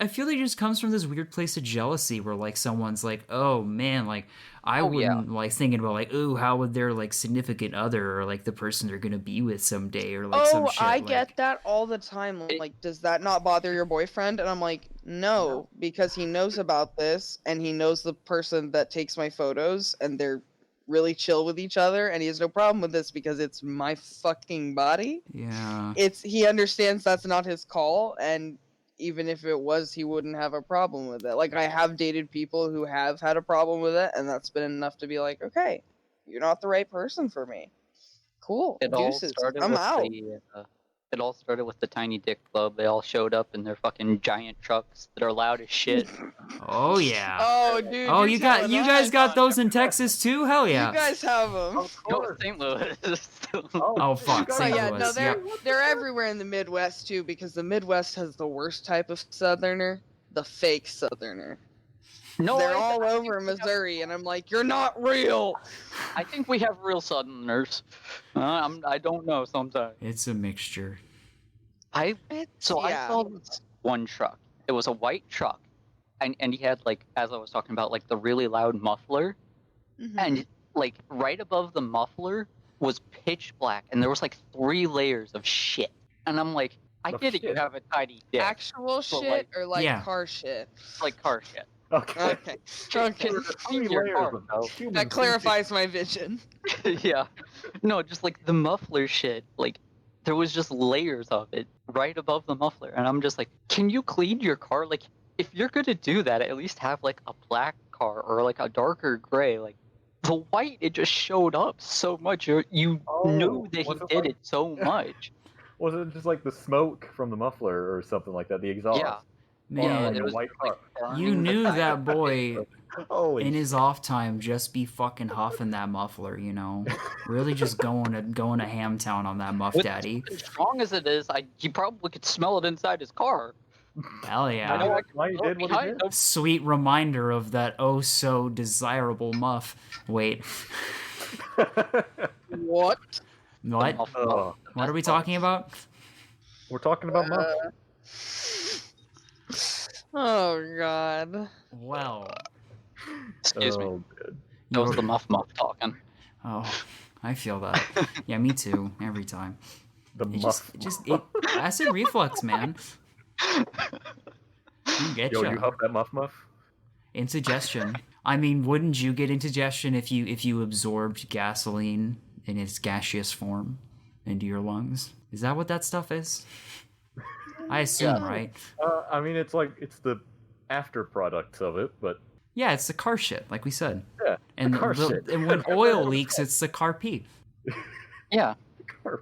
I feel like it just comes from this weird place of jealousy where like someone's like, oh man, like I wouldn't like thinking about like, ooh, how would their like significant other or like the person they're gonna be with someday or like some shit. I like, get that all the time. Like, does that not bother your boyfriend? And I'm like, no, because he knows about this and he knows the person that takes my photos and they're really chill with each other and he has no problem with this because it's my fucking body. Yeah. He understands that's not his call, and even if it was, he wouldn't have a problem with it. Like I have dated people who have had a problem with it, and that's been enough to be like, okay, you're not the right person for me. Cool. It all Deuces. started I'm with out. it all started with the Tiny Dick Club. They all showed up in their fucking giant trucks that are loud as shit. Oh yeah. Oh dude. Oh, you're you guys telling got us. those in Texas too? Hell yeah. You guys have them. No, St. Louis. Oh fuck, you St. guys- Yeah, Louis. no, they're Yep. they're everywhere in the Midwest too, because the Midwest has the worst type of Southerner, the fake Southerner. No, They're I all over Missouri, and I'm like, you're not real. I think we have real Southerners. I don't know sometimes. It's a mixture. I Yeah. saw this one truck. It was a white truck, and he had like, as I was talking about, like the really loud muffler, Mhm. and like right above the muffler was pitch black, and there was like 3 layers of shit. And I'm like, I Of get it, you shit? have a tiny dick, Actual shit like- or like Yeah. car shit? like car shit. Okay. Okay. Can Okay. you clean Three your layers car, of though? human That clarifies my vision. Yeah, no, just like the muffler shit, like there was just layers of it right above the muffler, and I'm just like, can you clean your car? Like, if you're gonna do that, at least have like a black car or like a darker gray. Like the white, it just showed up so much. You Oh, knew that he was it did like- it so much. Was it just like the smoke from the muffler or something like that? The exhaust. Yeah, Man, like it a was white like, car. you burning the knew tire. that boy Holy in his off time just be fucking huffing that muffler, you know? Really just going to ham town on that muff With daddy. as strong as it is, he probably could smell it inside his car. Hell I know yeah. I Why he can did what he did? Sweet reminder of that oh so desirable muff. Wait, What? what? Oh, What are we talking about? we're talking about muff. Oh God. Well, Excuse me. Oh, good. That was the muff talking. Oh, I feel that. Yeah, me too. Every time. The It muff. acid reflux, man. You get Yo, you huff that muff? Indigestion. I mean, wouldn't you get indigestion if you absorbed gasoline in its gaseous form into your lungs? Is that what that stuff is? I assume, Yeah. right? I mean, it's the after products of it, but Yeah, it's the car shit, like we said. yeah, And the car shit. and when oil leaks, it's the car pee. Yeah.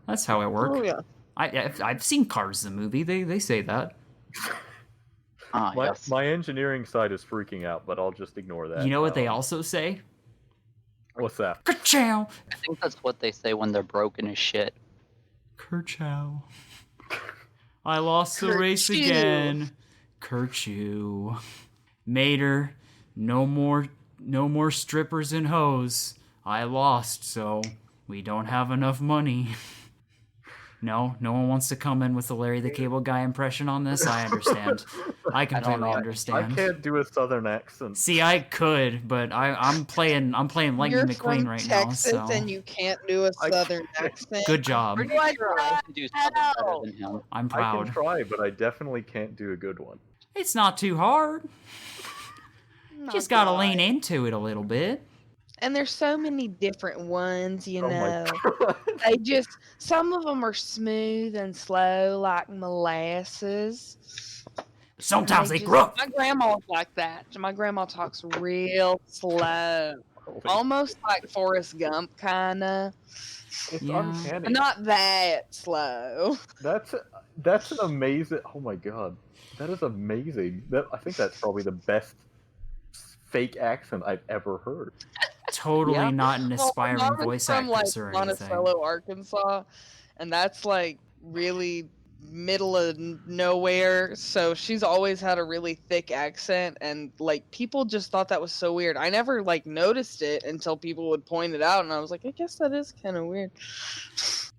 That's how it works. Oh yeah. I've seen Cars the movie. They say that. Ah, yes. My engineering side is freaking out, but I'll just ignore that. You know what they also say? What's that? Ka-chow! I think that's what they say when they're broken as shit. Kerchow. I lost the race Kerchew. again. Kerchew. Mater, no more strippers and hoes. I lost, so we don't have enough money. No one wants to come in with the Larry the Cable Guy impression on this. I understand. I completely I understand. can't do a southern accent. See, I could, but I'm playing Lightning You're McQueen from right Texas now, so and you can't do a southern accent. good job. Pretty sure I can do something better than him. I'm I proud. can try, but I definitely can't do a good one. It's not too hard. Just gotta Not lean bad. into it a little bit. And there's so many different ones, you Oh know. my god. They just some of them are smooth and slow, like molasses. Sometimes they just- gruff. My grandma was like that. My grandma talks real slow, Holy- almost like Forrest Gump, kinda, It's Yeah. uncanny. but not that slow. That's an amazing. Oh my god, that is amazing. I think that's probably the best fake accent I've ever heard. Totally Yeah. not an Well, aspiring my mom is voice from like actress or anything. Monticello, Arkansas, and that's like really middle of nowhere. So she's always had a really thick accent, and like people just thought that was so weird. I never like noticed it until people would point it out, and I was like, I guess that is kind of weird.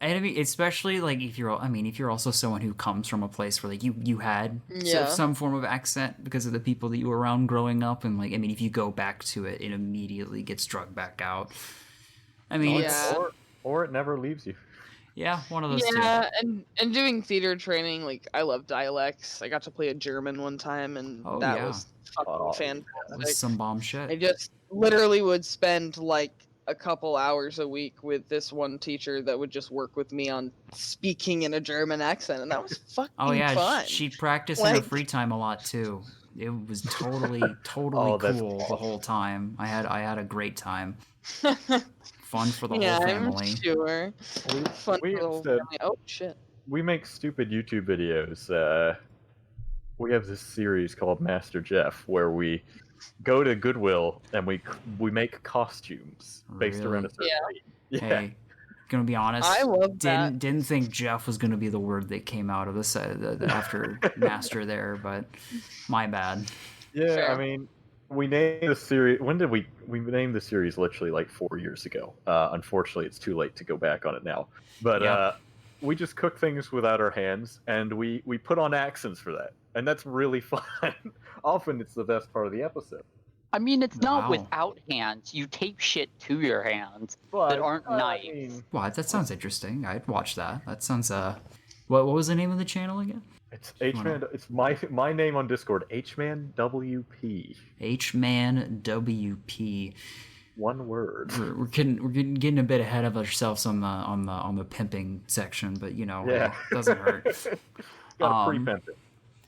And I mean, especially like if you're also someone who comes from a place where like you had Yeah. some form of accent because of the people that you were around growing up, and like I mean, if you go back to it, it immediately gets drug back out. I mean, it's, Yeah. Or it never leaves you. yeah, one of those two. Yeah, and doing theater training, like I love dialects. I got to play a German one time, and Oh, that yeah. was fucking Oh, It fantastic. was some bomb I shit. just literally would spend like a couple hours a week with this one teacher that would just work with me on speaking in a German accent, and that was fucking Oh yeah, fun. she practiced in her Like- free time a lot too. It was totally Oh, that's cool the awesome. whole time. I had a great time. Fun for the yeah, whole I'm family. sure. Fun we for the whole instead- family. Oh shit. We make stupid YouTube videos. We have this series called Master Jeff where we go to Goodwill and we make costumes based around a certain Yeah. theme. Yeah. Hey, gonna be honest. I love that. Didn't think Jeff was gonna be the word that came out of the set after Master there, but my bad. Yeah, Fair. I mean, we named the series. When did we named the series? Literally like 4 years ago. Unfortunately, it's too late to go back on it now. But Yep. we just cook things without our hands, and we put on accents for that, and that's really fun. Often, it's the best part of the episode. I mean, it's not Wow. without hands. You tape shit to your hands But that aren't I knives. mean, Wow, that sounds interesting. I'd watch that. That sounds what was the name of the channel again? it's H-Man. It's my name on Discord. H-Man WP. H-Man WP. One word. We're getting a bit ahead of ourselves on the pimping section, but you know, Yeah. it doesn't hurt. Got to pre-pimp it.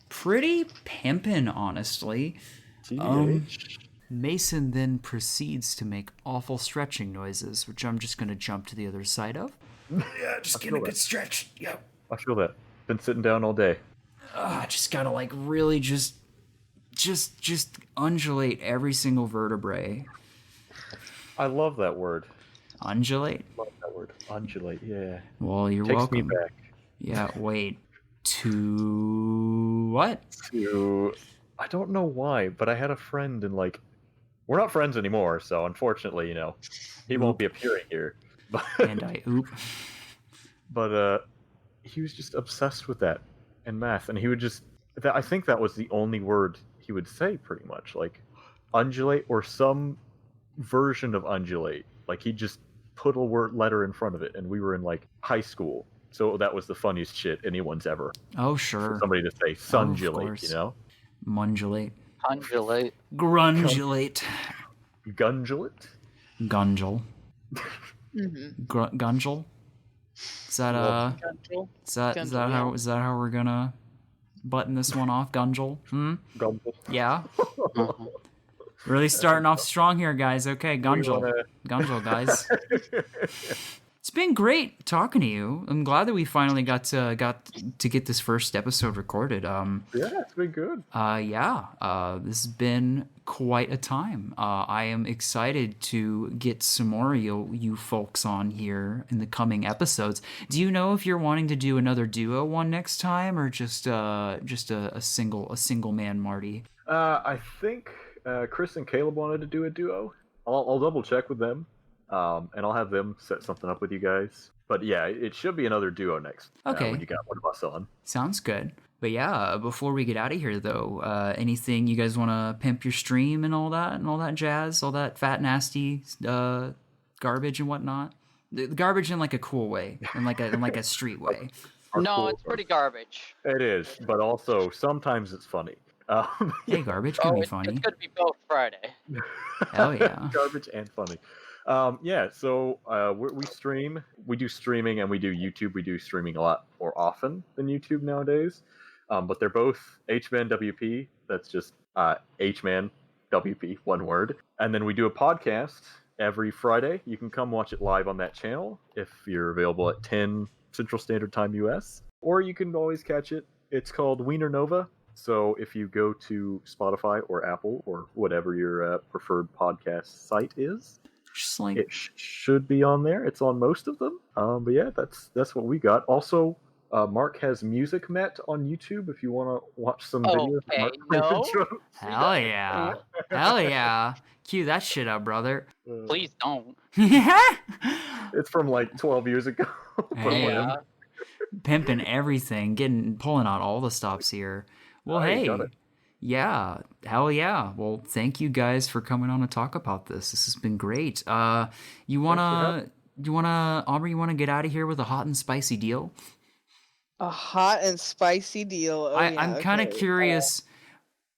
Pretty pimpin', honestly. TH. Mason then proceeds to make awful stretching noises, which I'm just gonna jump to the other side of. Yeah, just get a feel good that. stretch. Yep. I feel that. Been sitting down all day. Just gotta like really just undulate every single vertebrae. I love that word. Undulate? Love that word. Undulate. Yeah. Well, you're Takes welcome. me back Yeah, wait. To what? to I don't know why, but I had a friend and like we're not friends anymore, so unfortunately, he won't be appearing here. But And I oop. he was just obsessed with that and math, and he would just I think that was the only word he would say pretty much, like undulate or some version of undulate. Like he just put a letter in front of it, and we were in like high school, so that was the funniest shit anyone's ever. Oh, For sure. somebody to say sunjulate, course. you know? Mundulate. Undulate. Grungulate. Gungulate? Gungle. Mm-hmm. Gungle? Is that Control. is that Gungle, how we're gonna button this one off? Gungle? Gumble. Yeah. Mhm. Really starting off strong here, guys. Okay, Gungle. wanna- Gungle, guys. It's been great talking to you. I'm glad that we finally got to get this first episode recorded. Yeah, it's been good. This has been quite a time. I am excited to get some more of you folks on here in the coming episodes. Do you know if you're wanting to do another duo one next time, or just a single man Marty? I think Chris and Caleb wanted to do a duo. I'll double check with them, and I'll have them set something up with you guys. But yeah, it should be another duo next. Okay. When you got one of us on. Sounds good. But yeah, before we get out of here, though, anything you guys want to pimp your stream and all that jazz, all that fat, nasty garbage and whatnot? The garbage in like a cool way, in like a street way. No, Cool. it's pretty garbage. It is, but also sometimes it's funny. Hey, garbage can be It's funny. gonna be both Friday. Hell yeah. Garbage and funny. So we stream. We do streaming and we do YouTube. We do streaming a lot more often than YouTube nowadays. But they're both HMan WP. That's just HMan WP, one word. And then we do a podcast every Friday. You can come watch it live on that channel if you're available at 10 Central Standard Time US. Or you can always catch it. It's called Weiner Nova. So if you go to Spotify or Apple or whatever your preferred podcast site is, Just like it should be on there. It's on most of them. But yeah, that's what we got. Also, Mark has Music Met on YouTube if you want to watch some videos. Okay, Mark no. hell yeah, hell yeah. Cue that shit up, brother. Please don't. It's from like 12 years ago. But Hey, whatever. pimping everything, pulling out all the stops here. Well, Hey, hey, got it. yeah, hell yeah. Well, thank you guys for coming on to talk about this. This has been great. Aubrey, you wanna get out of here with a hot and spicy deal? A hot and spicy deal. Oh, I'm kind of curious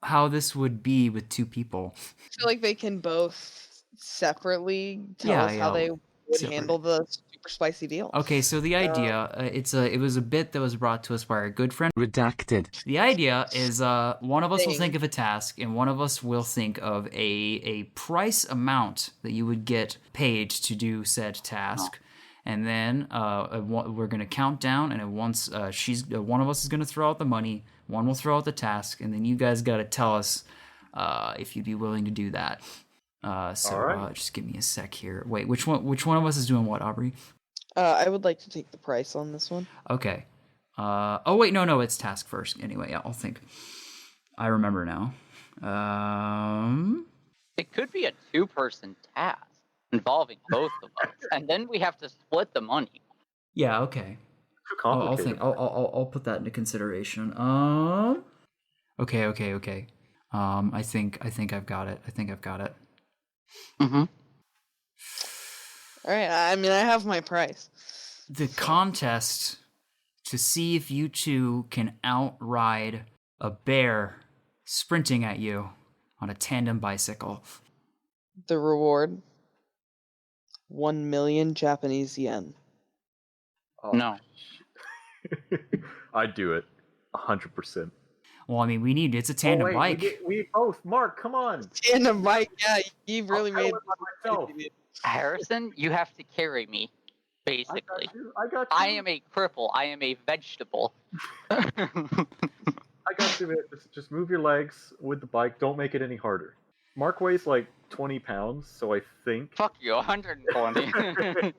how this would be with two people. I feel like they can both separately tell Yeah, us how yeah. they would Separate. handle the super spicy deal. Okay, so the idea, it was a bit that was brought to us by our good friend. Redacted. The idea is one of us will Thing. think of a task, and one of us will think of a price amount that you would get paid to do said task. And then we're going to count down, and once one of us is going to throw out the money, one will throw out the task, and then you guys got to tell us if you'd be willing to do that. All right. Just give me a sec here. Wait, which one of us is doing what, Aubrey? I would like to take the price on this one. Okay. Oh wait, no, it's task first. Anyway, yeah, I'll think. I remember now. It could be a two-person task involving both of us, and then we have to split the money. Yeah, okay. Too I'll complicated. think. I'll put that into consideration. Okay. I think I've got it. Mm-hmm. All right. I mean, I have my price. The contest to see if you two can outride a bear sprinting at you on a tandem bicycle. The reward: 1 million Japanese yen. Oh, No. I'd do it 100%. Well, I mean, it's a tandem bike. We both. Mark, come on. Tandem bike. Yeah, you really I'll made. do it by myself. Harrison, you have to carry me, basically. I got you. I am a cripple. I am a vegetable. I got you, man. Just move your legs with the bike. Don't make it any harder. Mark weighs like 20 pounds, so I think. Fuck you, 120.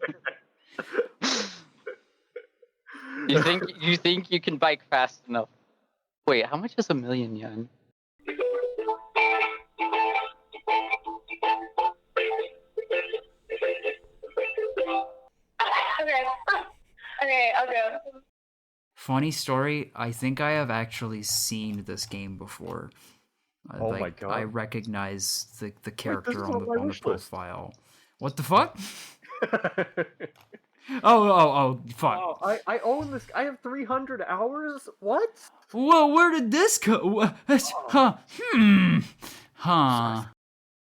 You think you can bike fast enough? Wait, how much is 1 million yen? Okay, I'll go. Funny story, I think I have actually seen this game before. Oh my God. I recognize the character is on on my the wish list. profile. What the fuck? Oh, fuck. Wow, I own this. I have 300 hours. What? Whoa, where did this go? Huh? Huh?